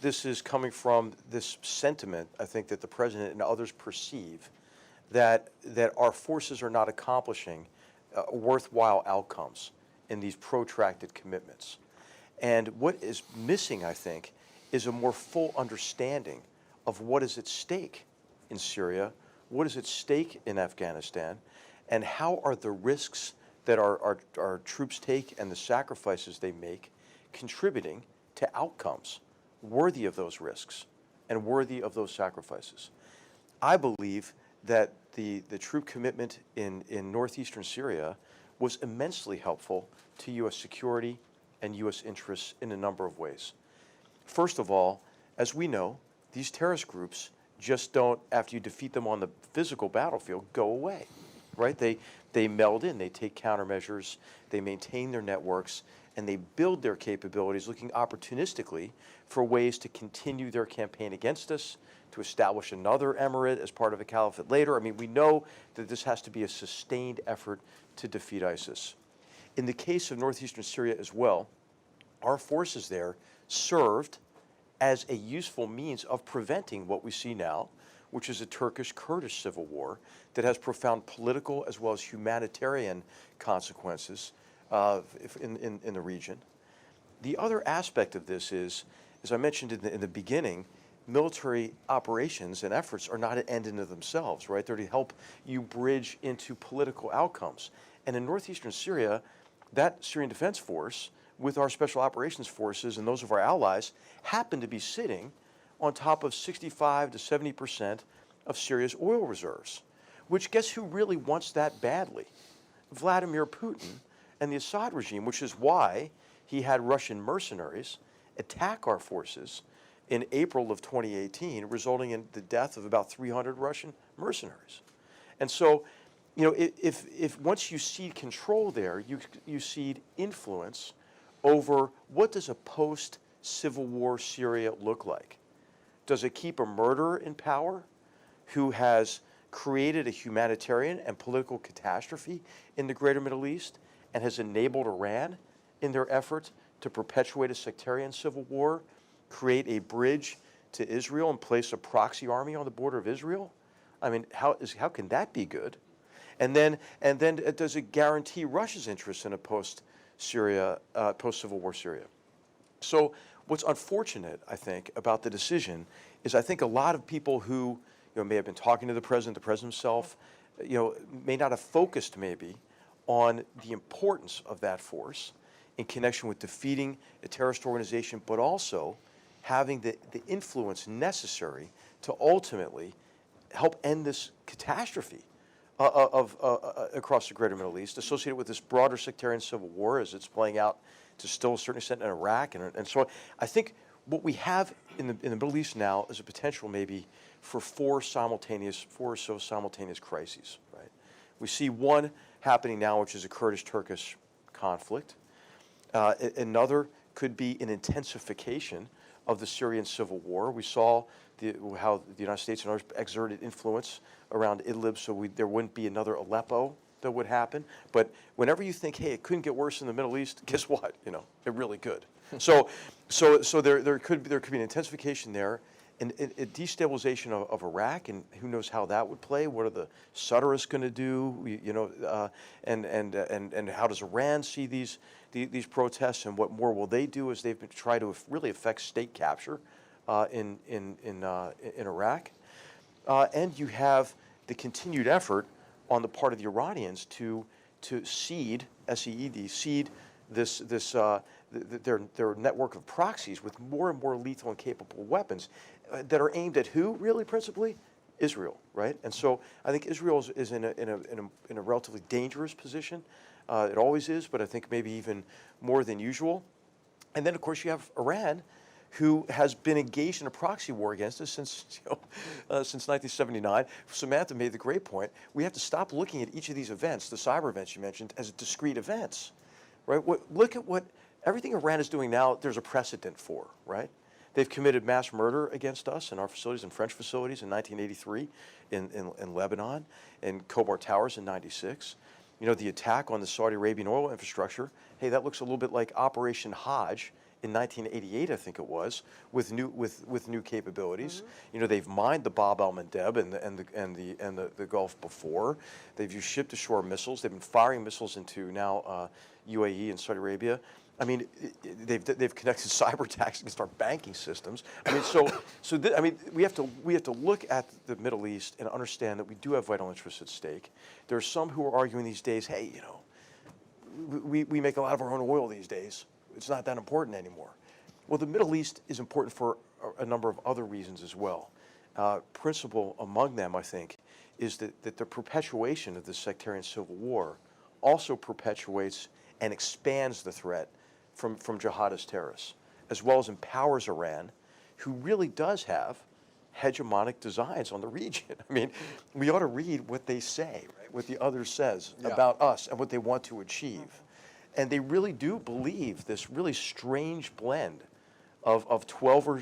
this is coming from this sentiment, I think, that the President and others perceive that our forces are not accomplishing worthwhile outcomes in these protracted commitments. And what is missing, I think, is a more full understanding of what is at stake in Syria, what is at stake in Afghanistan, and how are the risks that our troops take and the sacrifices they make contributing to outcomes worthy of those risks and worthy of those sacrifices. I believe that the troop commitment in northeastern Syria was immensely helpful to U.S. security and U.S. interests in a number of ways. First of all, as we know, these terrorist groups just don't, after you defeat them on the physical battlefield, go away, right? They meld in, they take countermeasures, they maintain their networks, and they build their capabilities looking opportunistically for ways to continue their campaign against us, to establish another emirate as part of a caliphate later. I mean, we know that this has to be a sustained effort to defeat ISIS. In the case of northeastern Syria as well, our forces there served as a useful means of preventing what we see now, which is a Turkish-Kurdish civil war that has profound political as well as humanitarian consequences in the region. The other aspect of this is, as I mentioned in the beginning, military operations and efforts are not an end in themselves, right? They're to help you bridge into political outcomes. And in northeastern Syria, that Syrian Defense Force, with our special operations forces and those of our allies, happen to be sitting on top of 65 to 70% of Syria's oil reserves, which guess who really wants that badly? Vladimir Putin and the Assad regime, which is why he had Russian mercenaries attack our forces in April of 2018, resulting in the death of about 300 Russian mercenaries. And so, if once you cede control there, you cede influence over what does a post-Civil War Syria look like? Does it keep a murderer in power who has created a humanitarian and political catastrophe in the greater Middle East and has enabled Iran in their effort to perpetuate a sectarian civil war, create a bridge to Israel and place a proxy army on the border of Israel? I mean, how can that be good? And then does it guarantee Russia's interest in a post-Civil War Syria? So what's unfortunate, I think, about the decision is I think a lot of people who may have been talking to the President himself, may not have focused maybe on the importance of that force in connection with defeating a terrorist organization, but also having the influence necessary to ultimately help end this catastrophe across the greater Middle East, associated with this broader sectarian civil war as it's playing out to still a certain extent in Iraq. And so I think what we have in the Middle East now is a potential maybe for four or so simultaneous crises, right? We see one happening now, which is a Kurdish-Turkish conflict. Another could be an intensification of the Syrian civil war. We saw how the United States and others exerted influence around Idlib, so there wouldn't be another Aleppo that would happen. But whenever you think, hey, it couldn't get worse in the Middle East, guess what? You know, it really could. So there could be an intensification there, and a destabilization of Iraq, and who knows how that would play? What are the Saudis going to do? And how does Iran see these protests, and what more will they do as they've been trying to really affect state capture in Iraq? And you have the continued effort on the part of the Iranians to seed their network of proxies with more and more lethal and capable weapons that are aimed at who, really, principally? Israel, right? And so I think Israel is in a relatively dangerous position. It always is, but I think maybe even more than usual. And then, of course, you have Iran, who has been engaged in a proxy war against us since 1979. Samantha made the great point. We have to stop looking at each of these events, the cyber events you mentioned, as discrete events, right? Look at what everything Iran is doing now. There's a precedent for, right? They've committed mass murder against us in our facilities, in French facilities, in 1983, in Lebanon, in Khobar Towers in '96. You know, the attack on the Saudi Arabian oil infrastructure. Hey, that looks a little bit like Operation Hajj in 1988, I think it was, with new capabilities. Mm-hmm. You know, they've mined the Bab el-Mandeb and the Gulf before. They've used ship-to-shore missiles. They've been firing missiles into now UAE and Saudi Arabia. I mean, they've connected cyber attacks against our banking systems. I mean, we have to look at the Middle East and understand that we do have vital interests at stake. There are some who are arguing these days, hey, you know, we make a lot of our own oil these days. It's not that important anymore. Well, the Middle East is important for a number of other reasons as well. Principal among them, I think, is that the perpetuation of the sectarian civil war also perpetuates and expands the threat from jihadist terrorists, as well as empowers Iran, who really does have hegemonic designs on the region. I mean, we ought to read what they say, right? What the other says about us and what they want to achieve. And they really do believe this really strange blend of 12er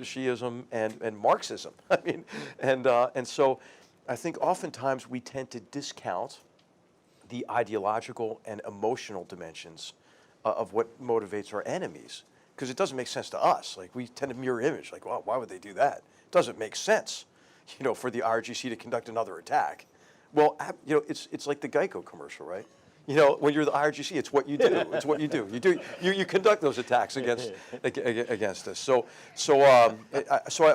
Shiism and Marxism. I mean, and so I think oftentimes we tend to discount the ideological and emotional dimensions of what motivates our enemies, because it doesn't make sense to us. Like, we tend to mirror image. Like, well, why would they do that? It doesn't make sense, you know, for the IRGC to conduct another attack. Well, you know, it's like the Geico commercial, right? You know, when you're the IRGC, it's what you do. It's what you do. You conduct those attacks against us.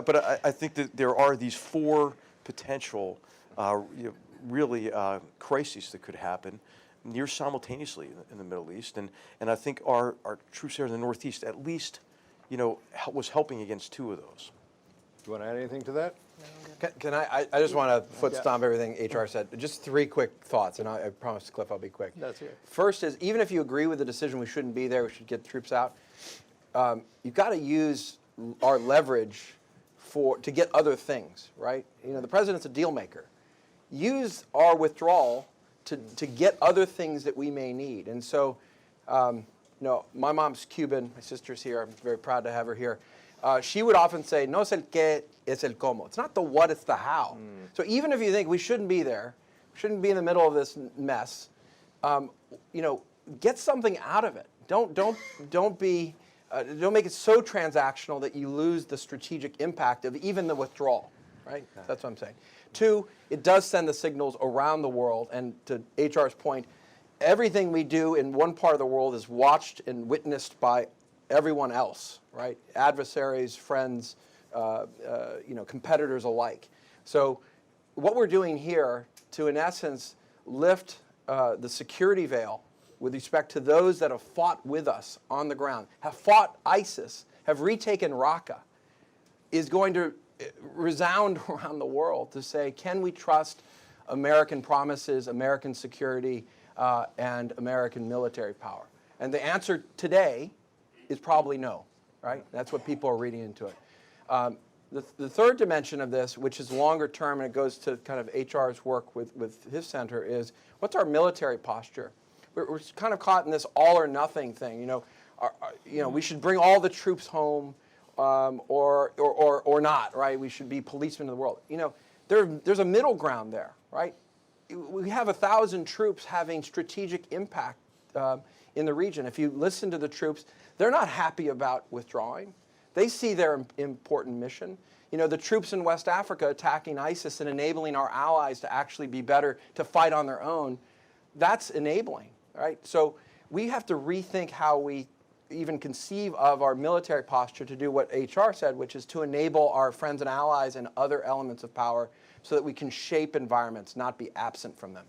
But I think that there are these four potential, really crises that could happen near simultaneously in the Middle East, and I think our troops here in the Northeast at least, you know, was helping against two of those. Do you want to add anything to that? Can I just want to foot stomp everything HR said. Just three quick thoughts, and I promise, Cliff, I'll be quick. That's it. First is, even if you agree with the decision we shouldn't be there, we should get the troops out, you've got to use our leverage to get other things, right? You know, the president's a deal maker. Use our withdrawal to get other things that we may need. And so, you know, my mom's Cuban, my sister's here, I'm very proud to have her here. She would often say, no es el qué, es el cómo. It's not the what, it's the how. So even if you think we shouldn't be there, we shouldn't be in the middle of this mess, you know, get something out of it. Don't make it so transactional that you lose the strategic impact of even the withdrawal, right? That's what I'm saying. Two, it does send the signals around the world, and to HR's point, everything we do in one part of the world is watched and witnessed by everyone else, right? Adversaries, friends, you know, competitors alike. So what we're doing here to, in essence, lift the security veil with respect to those that have fought with us on the ground, have fought ISIS, have retaken Raqqa, is going to resound around the world to say, can we trust American promises, American security, and American military power? And the answer today is probably no. right? That's what people are reading into it. The third dimension of this, which is longer term, and it goes to kind of HR's work with his center, is what's our military posture? We're kind of caught in this all or nothing thing. We should bring all the troops home, or not, right? We should be policemen of the world. There's a middle ground there, right? We have 1,000 troops having strategic impact in the region. If you listen to the troops, they're not happy about withdrawing. They see their important mission. The troops in West Africa attacking ISIS and enabling our allies to actually be better to fight on their own, that's enabling, right? So we have to rethink how we even conceive of our military posture to do what HR said, which is to enable our friends and allies and other elements of power so that we can shape environments, not be absent from them.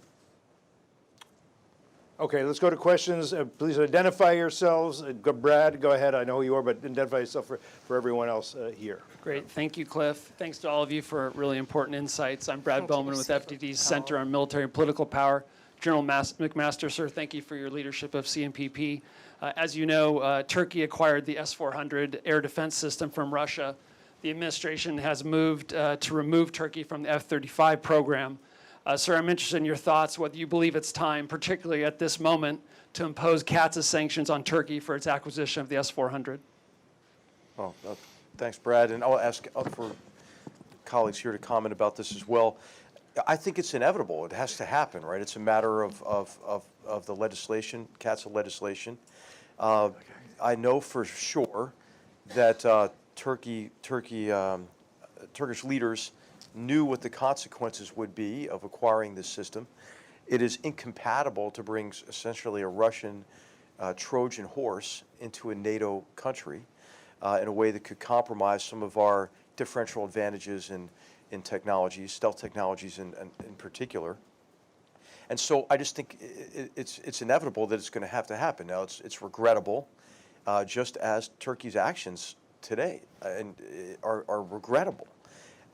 Okay, let's go to questions. Please identify yourselves. Brad, go ahead. I know who you are, but identify yourself for everyone else here. Great. Thank you, Cliff. Thanks to all of you for really important insights. I'm Brad Bowman with FDD's Center on Military and Political Power. General McMaster, sir, thank you for your leadership of CNPP. As you know, Turkey acquired the S-400 air defense system from Russia. The administration has moved to remove Turkey from the F-35 program. Sir, I'm interested in your thoughts, whether you believe it's time, particularly at this moment, to impose CAATSA sanctions on Turkey for its acquisition of the S-400. Well, thanks, Brad. And I'll ask for colleagues here to comment about this as well. I think it's inevitable. It has to happen, right? It's a matter of the legislation, CAATSA legislation. I know for sure that Turkish leaders knew what the consequences would be of acquiring this system. It is incompatible to bring essentially a Russian Trojan horse into a NATO country in a way that could compromise some of our differential advantages in technologies, stealth technologies in particular. And so I just think it's inevitable that it's going to have to happen. Now, it's regrettable, just as Turkey's actions today are regrettable.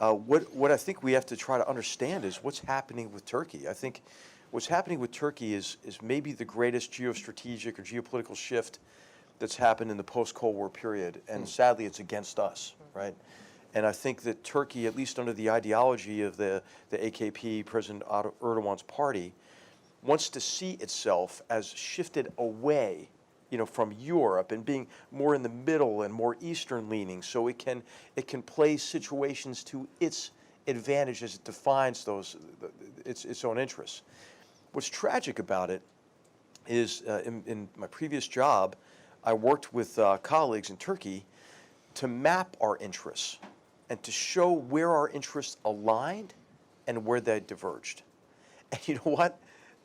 What I think we have to try to understand is what's happening with Turkey. I think what's happening with Turkey is maybe the greatest geostrategic or geopolitical shift that's happened in the post-Cold War period, and sadly it's against us, right? And I think that Turkey, at least under the ideology of the AKP, President Erdogan's party, wants to see itself as shifted away from Europe and being more in the middle and more Eastern leaning, so it can play situations to its advantage as it defines its own interests. What's tragic about it is in my previous job, I worked with colleagues in Turkey to map our interests and to show where our interests aligned and where they diverged. And you know what?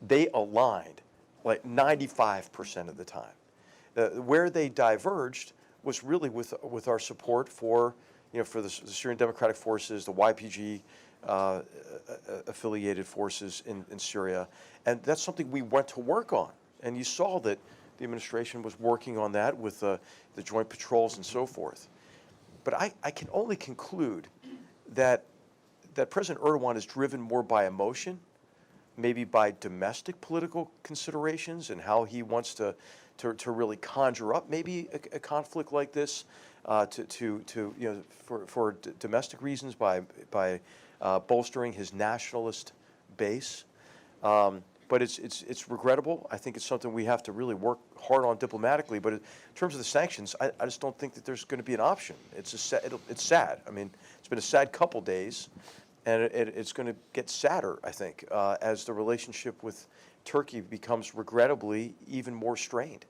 They aligned like 95% of the time. Where they diverged was really with our support for the Syrian Democratic Forces, the YPG affiliated forces in Syria, and that's something we went to work on. And you saw that the administration was working on that with the joint patrols and so forth. But I can only conclude that President Erdogan is driven more by emotion, maybe by domestic political considerations and how he wants to really conjure up maybe a conflict like this for domestic reasons by bolstering his nationalist base. But it's regrettable. I think it's something we have to really work hard on diplomatically. But in terms of the sanctions, I just don't think that there's going to be an option. It's sad. I mean, it's been a sad couple days, and it's going to get sadder, I think, as the relationship with Turkey becomes regrettably even more strained.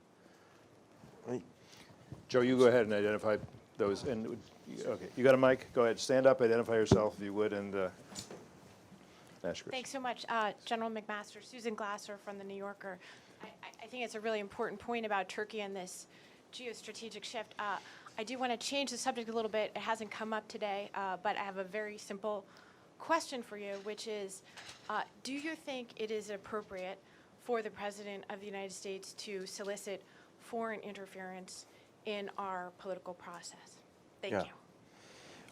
Joe, you go ahead and identify those. And okay, you got a mic? Go ahead. Stand up, identify yourself if you would, and ask yours. Thanks so much, General McMaster. Susan Glasser from The New Yorker. I think it's a really important point about Turkey and this geostrategic shift. I do want to change the subject a little bit. It hasn't come up today, but I have a very simple question for you, which is, do you think it is appropriate for the President of the United States to solicit foreign interference in our political process? Thank you.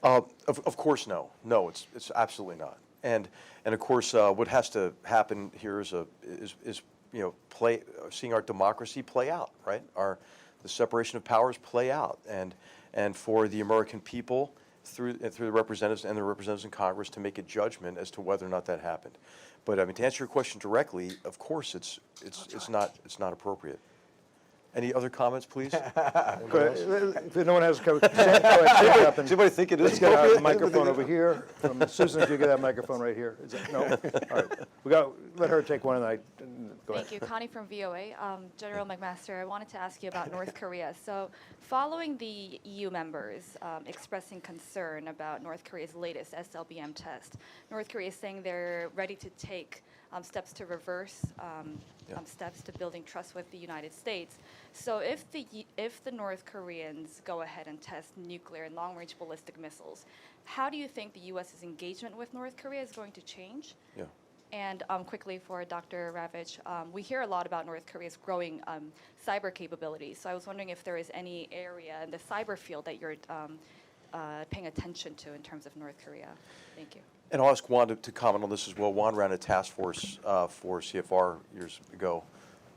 Of course, no. No, it's absolutely not. And of course, what has to happen here is seeing our democracy play out, right? The separation of powers play out, and and for the American people through the representatives and the representatives in Congress to make a judgment as to whether or not that happened. But I mean, to answer your question directly, of course it's not appropriate. Any other comments, please? If no one has, go ahead. Does anybody think it is Let's get a appropriate? microphone over here. Susan, if you get that microphone right here. Is that, no? All right. Let her take one, and go ahead. Thank you. Connie from VOA. General McMaster, I wanted to ask you about North Korea. So following the EU members expressing concern about North Korea's latest SLBM test, North Korea is saying they're ready to take steps to reverse steps to building trust with the United States. So if the North Koreans go ahead and test nuclear and long-range ballistic missiles, how do you think the U.S.'s engagement with North Korea is going to change? Yeah. And quickly for Dr. Ravitch, we hear a lot about North Korea's growing cyber capabilities. So I was wondering if there is any area in the cyber field that you're paying attention to in terms of North Korea. Thank you. And I'll ask Juan to comment on this as well. Juan ran a task force for CFR years ago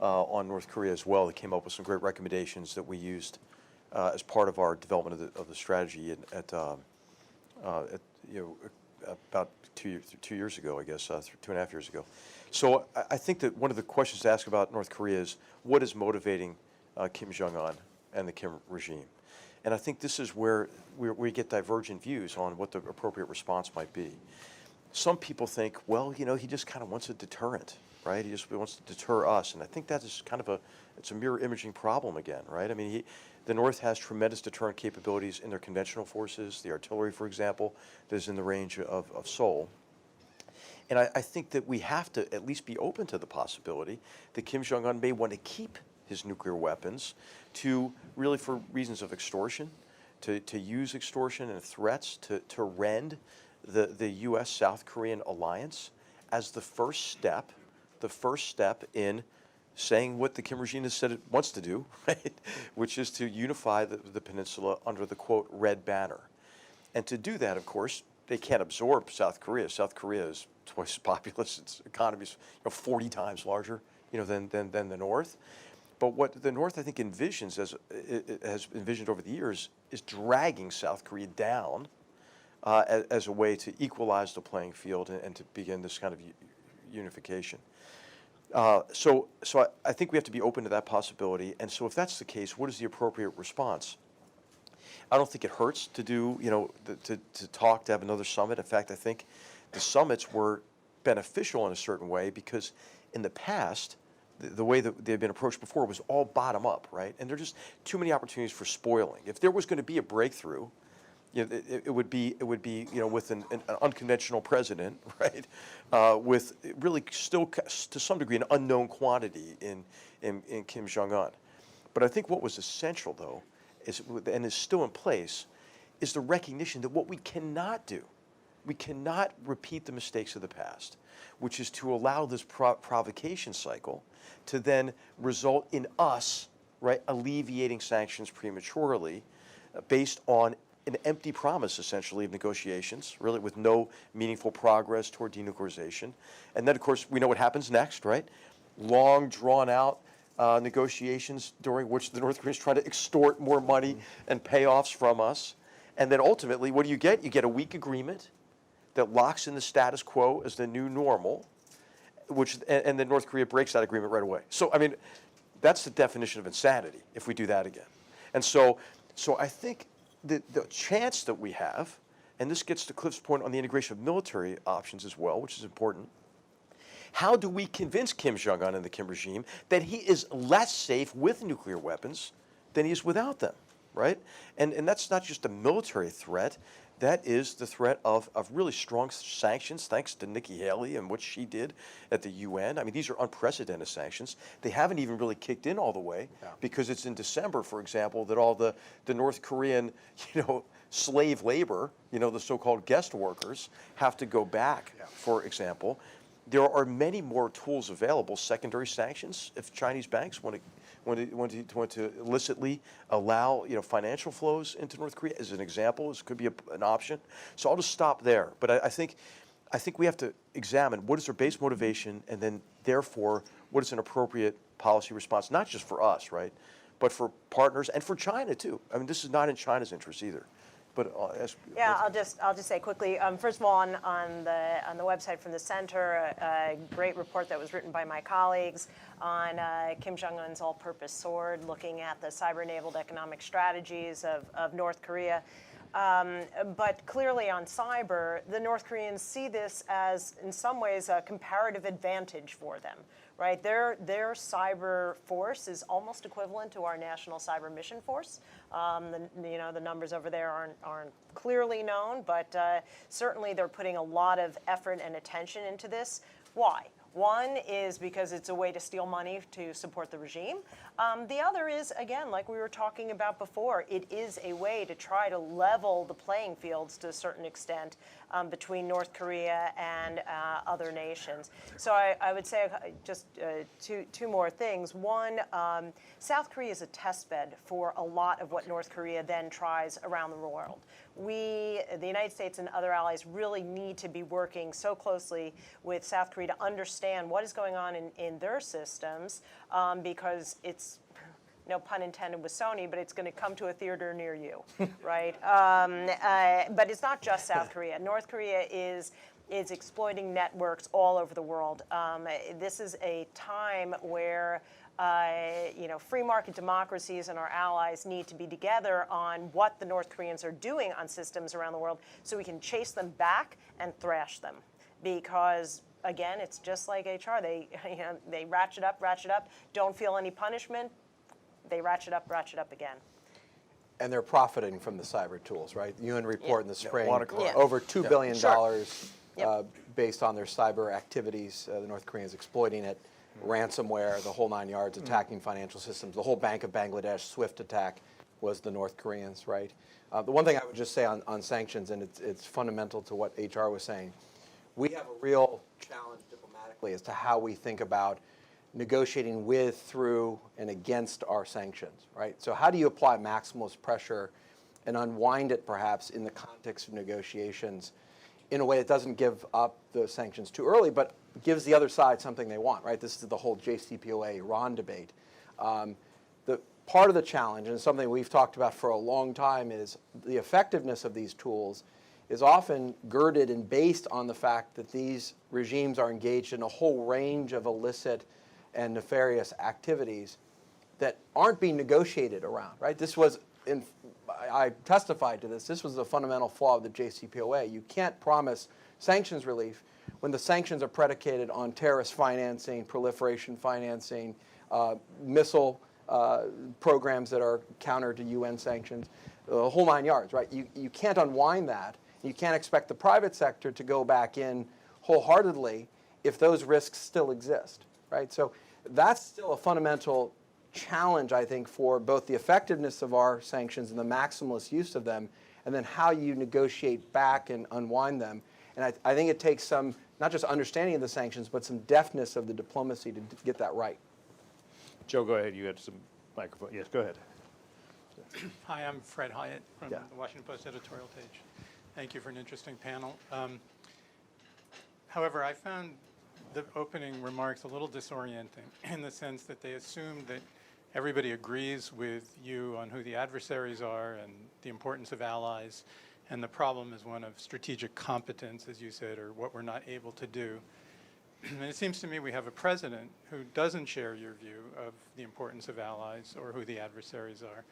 on North Korea as well. That came up with some great recommendations that we used as part of our development of the strategy at about 2 years ago, I guess, 2.5 years ago. So I think that one of the questions to ask about North Korea is what is motivating Kim Jong-un and the Kim regime? And I think this is where we get divergent views on what the appropriate response might be. Some people think, well, you know, he just kind of wants a deterrent, right? He just wants to deter us. And I think that is kind of it's a mirror imaging problem again, right? I mean, the North has tremendous deterrent capabilities in their conventional forces, the artillery, for example, that is in the range of Seoul. And I think that we have to at least be open to the possibility that Kim Jong-un may want to keep his nuclear weapons to really for reasons of extortion, to use extortion and threats to rend the U.S.-South Korean alliance as the first step in saying what the Kim regime has said it wants to do, right? Which is to unify the peninsula under the, quote, red banner. And to do that, of course, they can't absorb South Korea. South Korea is twice as populous. Its economy is 40 times larger, than the North. But what the North, I think, envisions, as it has envisioned over the years, is dragging South Korea down as a way to equalize the playing field and to begin this kind of unification. So I think we have to be open to that possibility. And so if that's the case, what is the appropriate response? I don't think it hurts to do, to talk, to have another summit. In fact, I think the summits were beneficial in a certain way because in the past, the way that they've been approached before was all bottom up, right? And there are just too many opportunities for spoiling. If there was going to be a breakthrough, it would be with an unconventional president, right? With really still to some degree an unknown quantity in Kim Jong-un. But I think what was essential though and is still in place is the recognition that what we cannot do, we cannot repeat the mistakes of the past, which is to allow this provocation cycle to then result in us, right, alleviating sanctions prematurely based on an empty promise, essentially, of negotiations, really with no meaningful progress toward denuclearization. And then, of course, we know what happens next, right? Long, drawn-out negotiations during which the North Koreans try to extort more money and payoffs from us. And then ultimately, what do? You get a weak agreement that locks in the status quo as the new normal, and then North Korea breaks that agreement right away. So, I mean, that's the definition of insanity if we do that again. And so I think the chance that we have, and this gets to Cliff's point on the integration of military options as well, which is important. How do we convince Kim Jong-un and the Kim regime that he is less safe with nuclear weapons than he is without them, right? And that's not just a military threat. That is the threat of really strong sanctions, thanks to Nikki Haley and what she did at the UN. I mean, these are unprecedented sanctions. They haven't even really kicked in all the way because it's in December, for example, that all the North Korean, slave labor, the so-called guest workers, have to go back, for example. There are many more tools available, secondary sanctions, if Chinese banks want to illicitly allow financial flows into North Korea as an example. This could be an option. So I'll just stop there. But I think we have to examine what is their base motivation, and then therefore what is an appropriate policy response, not just for us, right, but for partners and for China too. I mean, this is not in China's interest either. But I'll ask. Yeah, I'll just say quickly. First of all, on the website from the center, a great report that was written by my colleagues on Kim Jong-un's all-purpose sword, looking at the cyber-enabled economic strategies of North Korea. But clearly on cyber, the North Koreans see this as, in some ways, a comparative advantage for them, right? Their cyber force is almost equivalent to our national cyber mission force. The numbers over there aren't clearly known, but certainly they're putting a lot of effort and attention into this. Why? One is because it's a way to steal money to support the regime. The other is, again, like we were talking about before, it is a way to try to level the playing fields to a certain extent between North Korea and other nations. So I would say just two more things. One, South Korea is a test bed for a lot of what North Korea then tries around the world. We, the United States and other allies, really need to be working so closely with South Korea to understand what is going on in their systems, because it's, no pun intended with Sony, but it's going to come to a theater near you, right? But it's not just South Korea. North Korea is exploiting networks all over the world. This is a time where free market democracies and our allies need to be together on what the North Koreans are doing on systems around the world so we can chase them back and thrash them. Because, again, it's just like HR. They ratchet up, don't feel any punishment. They ratchet up again. And they're profiting from the cyber tools, right? The UN report in the spring, Yeah. over $2 billion Yep. based on their cyber activities. The North Koreans exploiting it, ransomware, the whole 9 yards, attacking financial systems. The whole Bank of Bangladesh SWIFT attack was the North Koreans, right? The one thing I would just say on sanctions, and it's fundamental to what HR was saying, we have a real challenge diplomatically as to how we think about negotiating with, through, and against our sanctions, right? So how do you apply maximalist pressure and unwind it perhaps in the context of negotiations in a way that doesn't give up the sanctions too early, but gives the other side something they want, right? This is the whole JCPOA-Iran debate. The part of the challenge, and something we've talked about for a long time, is the effectiveness of these tools is often girded and based on the fact that these regimes are engaged in a whole range of illicit and nefarious activities that aren't being negotiated around, right? This was, I testified to this, this was the fundamental flaw of the JCPOA. You can't promise sanctions relief when the sanctions are predicated on terrorist financing, proliferation financing, missile programs that are counter to UN sanctions, the whole 9 yards, right? You can't unwind that. You can't expect the private sector to go back in wholeheartedly if those risks still exist, right? So that's still a fundamental challenge, I think, for both the effectiveness of our sanctions and the maximalist use of them, and then how you negotiate back and unwind them. And I think it takes some, not just understanding of the sanctions, but some deftness of the diplomacy to get that right. Joe, go ahead. You had some microphone. Yes, go ahead. Hi, I'm Fred Hyatt from Yeah. the Washington Post editorial page. Thank you for an interesting panel. However, I found the opening remarks a little disorienting in the sense that they assume that everybody agrees with you on who the adversaries are and the importance of allies, and the problem is one of strategic competence, as you said, or what we're not able to do. And it seems to me we have a president who doesn't share your view of the importance of allies or who the adversaries are.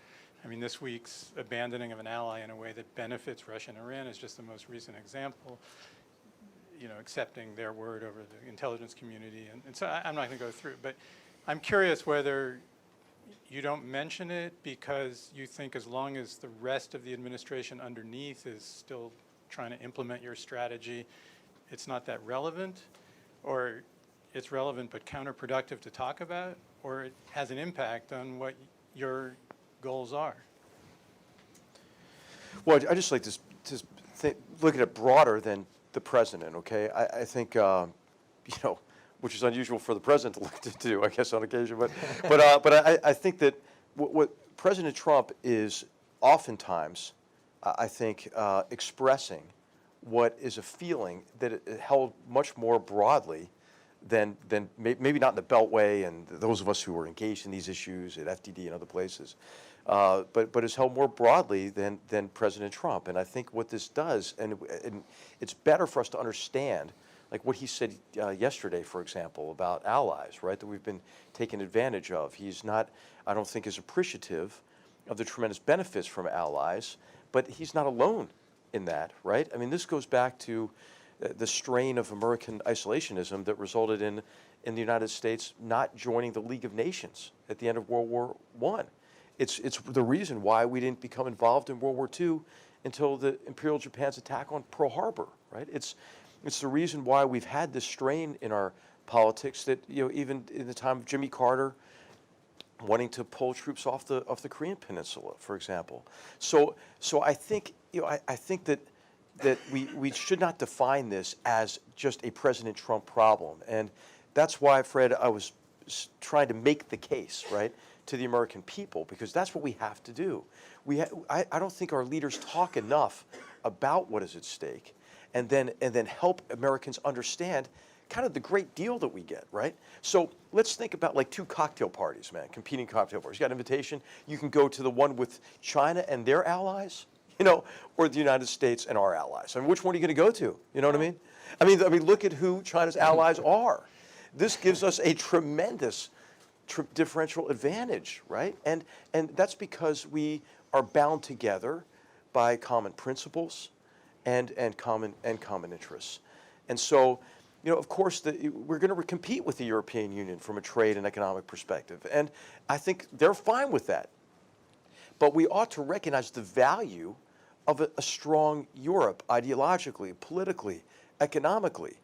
I mean, this week's abandoning of an ally in a way that benefits Russia and Iran is just the most recent example, accepting their word over the intelligence community. And so I'm not going to go through it, but I'm curious whether you don't mention it because you think as long as the rest of the administration underneath is still trying to implement your strategy, it's not that relevant, or it's relevant but counterproductive to talk about, or it has an impact on what your goals are. Well, I just like to look at it broader than the president, okay? I think, which is unusual for the president to look to do, I guess, on occasion. But I think that what President Trump is oftentimes, I think, expressing what is a feeling that it held much more broadly than maybe not in the Beltway and those of us who are engaged in these issues at FDD and other places, but is held more broadly than President Trump. And I think what this does, and it's better for us to understand, like what he said yesterday, for example, about allies, right, that we've been taken advantage of. He's not, I don't think, as appreciative of the tremendous benefits from allies, but he's not alone in that, right? I mean, this goes back to the strain of American isolationism that resulted in the United States not joining the League of Nations at the end of World War I. It's the reason why we didn't become involved in World War II until the Imperial Japan's attack on Pearl Harbor, right? It's the reason why we've had this strain in our politics that, even in the time of Jimmy Carter, wanting to pull troops off the Korean Peninsula, for example. So I think, I think that we should not define this as just a President Trump problem. And that's why, Fred, I was trying to make the case, right, to the American people, because that's what we have to do. I don't think our leaders talk enough about what is at stake and then help Americans understand kind of the great deal that we get, right? So let's think about like two cocktail parties, man, competing cocktail parties. You got an invitation, you can go to the one with China and their allies, or the United States and our allies. I mean, which one are you going to go to? You know what I mean? I mean, look at who China's allies are. This gives us a tremendous differential advantage, right? And that's because we are bound together by common principles and common interests. And so, of course, we're going to compete with the European Union from a trade and economic perspective. And I think they're fine with that. But we ought to recognize the value of a strong Europe ideologically, politically, economically.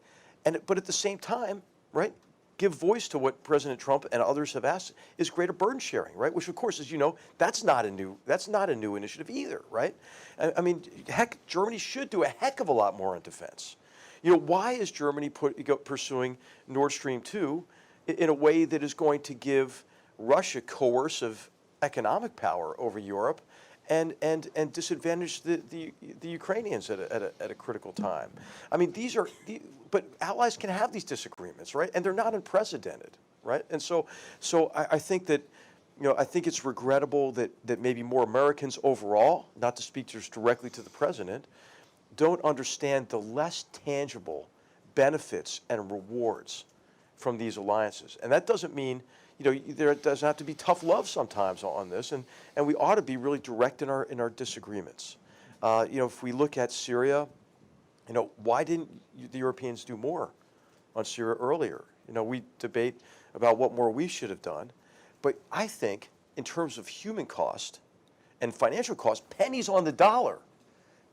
But at the same time, right, give voice to what President Trump and others have asked is greater burden sharing, right? Which, of course, as you know, that's not a new initiative either, right? I mean, heck, Germany should do a heck of a lot more on defense. Why is Germany pursuing Nord Stream 2 in a way that is going to give Russia coercive economic power over Europe and disadvantage the Ukrainians at a critical time? I mean, but allies can have these disagreements, right? And they're not unprecedented, right? And so I think that, I think it's regrettable that maybe more Americans overall, not to speak just directly to the president, don't understand the less tangible benefits and rewards from these alliances. And that doesn't mean, there doesn't have to be tough love sometimes on this, and we ought to be really direct in our disagreements. If we look at Syria, why didn't the Europeans do more on Syria earlier? We debate about what more we should have done, but I think in terms of human cost and financial cost, pennies on the dollar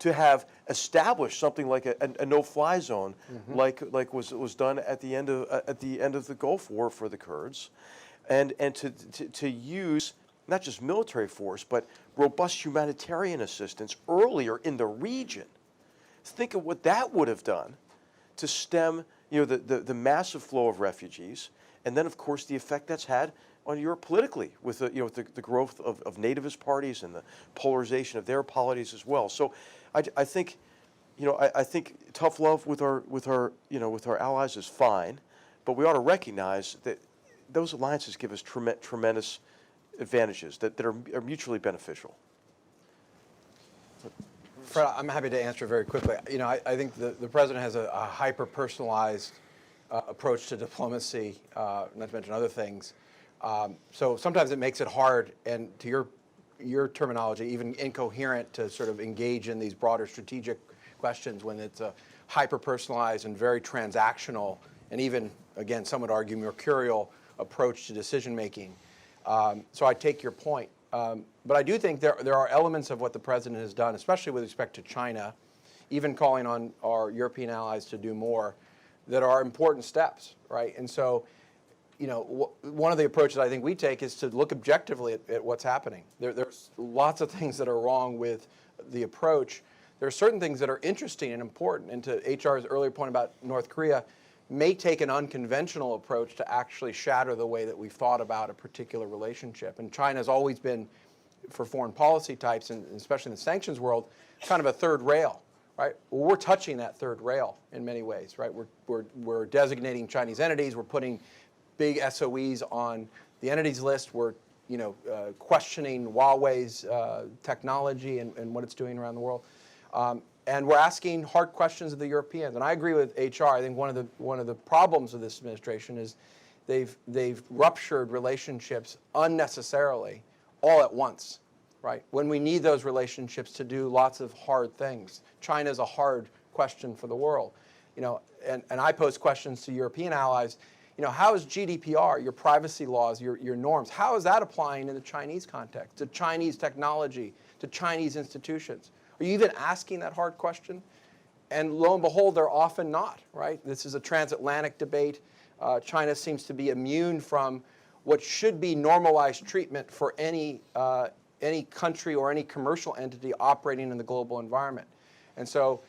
to have established something like a no-fly zone, like was done at the end of the Gulf War for the Kurds, and to use not just military force but robust humanitarian assistance earlier in the region. Think of what that would have done to stem the massive flow of refugees, and then of course the effect that's had on Europe politically with the growth of nativist parties and the polarization of their polities as well. So I think I think tough love with our allies is fine, but we ought to recognize that those alliances give us tremendous advantages that are mutually beneficial. Fred, I'm happy to answer very quickly. I think the president has a hyper-personalized approach to diplomacy, not to mention other things. So sometimes it makes it hard, and to your terminology, even incoherent to sort of engage in these broader strategic questions when it's a hyper-personalized and very transactional, and even, again, some would argue, mercurial approach to decision-making. So I take your point. But I do think there are elements of what the president has done, especially with respect to China, even calling on our European allies to do more, that are important steps, right? And so, one of the approaches I think we take is to look objectively at what's happening. There's lots of things that are wrong with the approach. There are certain things that are interesting and important. And to HR's earlier point about North Korea, may take an unconventional approach to actually shatter the way that we've thought about a particular relationship. And China's always been, for foreign policy types, and especially in the sanctions world, kind of a third rail, right? Well, we're touching that third rail in many ways, right? We're designating Chinese entities. We're putting big SOEs on the entities list. We're questioning Huawei's technology and what it's doing around the world. And we're asking hard questions of the Europeans. And I agree with HR. I think one of the problems of this administration is they've ruptured relationships unnecessarily all at once, right? When we need those relationships to do lots of hard things. China is a hard question for the world. And I pose questions to European allies. How is GDPR, your privacy laws, your norms, how is that applying in the Chinese context, to Chinese technology, to Chinese institutions? Are you even asking that hard question? And lo and behold, they're often not, right? This is a transatlantic debate. China seems to be immune from what should be normalized treatment for any country or any commercial entity operating in the global environment. And so,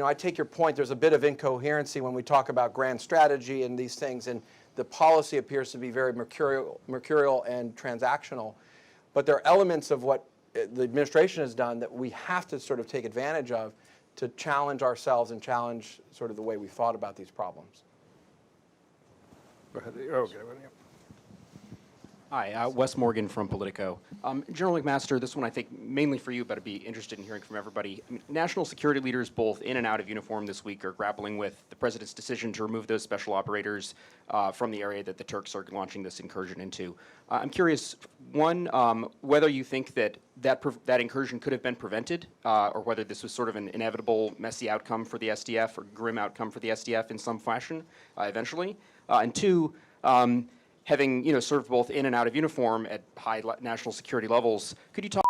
I take your point. There's a bit of incoherency when we talk about grand strategy and these things, and the policy appears to be very mercurial and transactional. But there are elements of what the administration has done that we have to sort of take advantage of to challenge ourselves and challenge sort of the way we thought about these problems. Go ahead. Okay. Hi, Wes Morgan from Politico. General McMaster, this one I think mainly for you, but I'd be interested in hearing from everybody. National security leaders both in and out of uniform this week are grappling with the president's decision to remove those special operators from the area that the Turks are launching this incursion into. I'm curious, one, whether you think that incursion could have been prevented, or whether this was sort of an inevitable, messy outcome for the SDF or grim outcome for the SDF in some fashion eventually. And two, having served both in and out of uniform at high national security levels, could you talk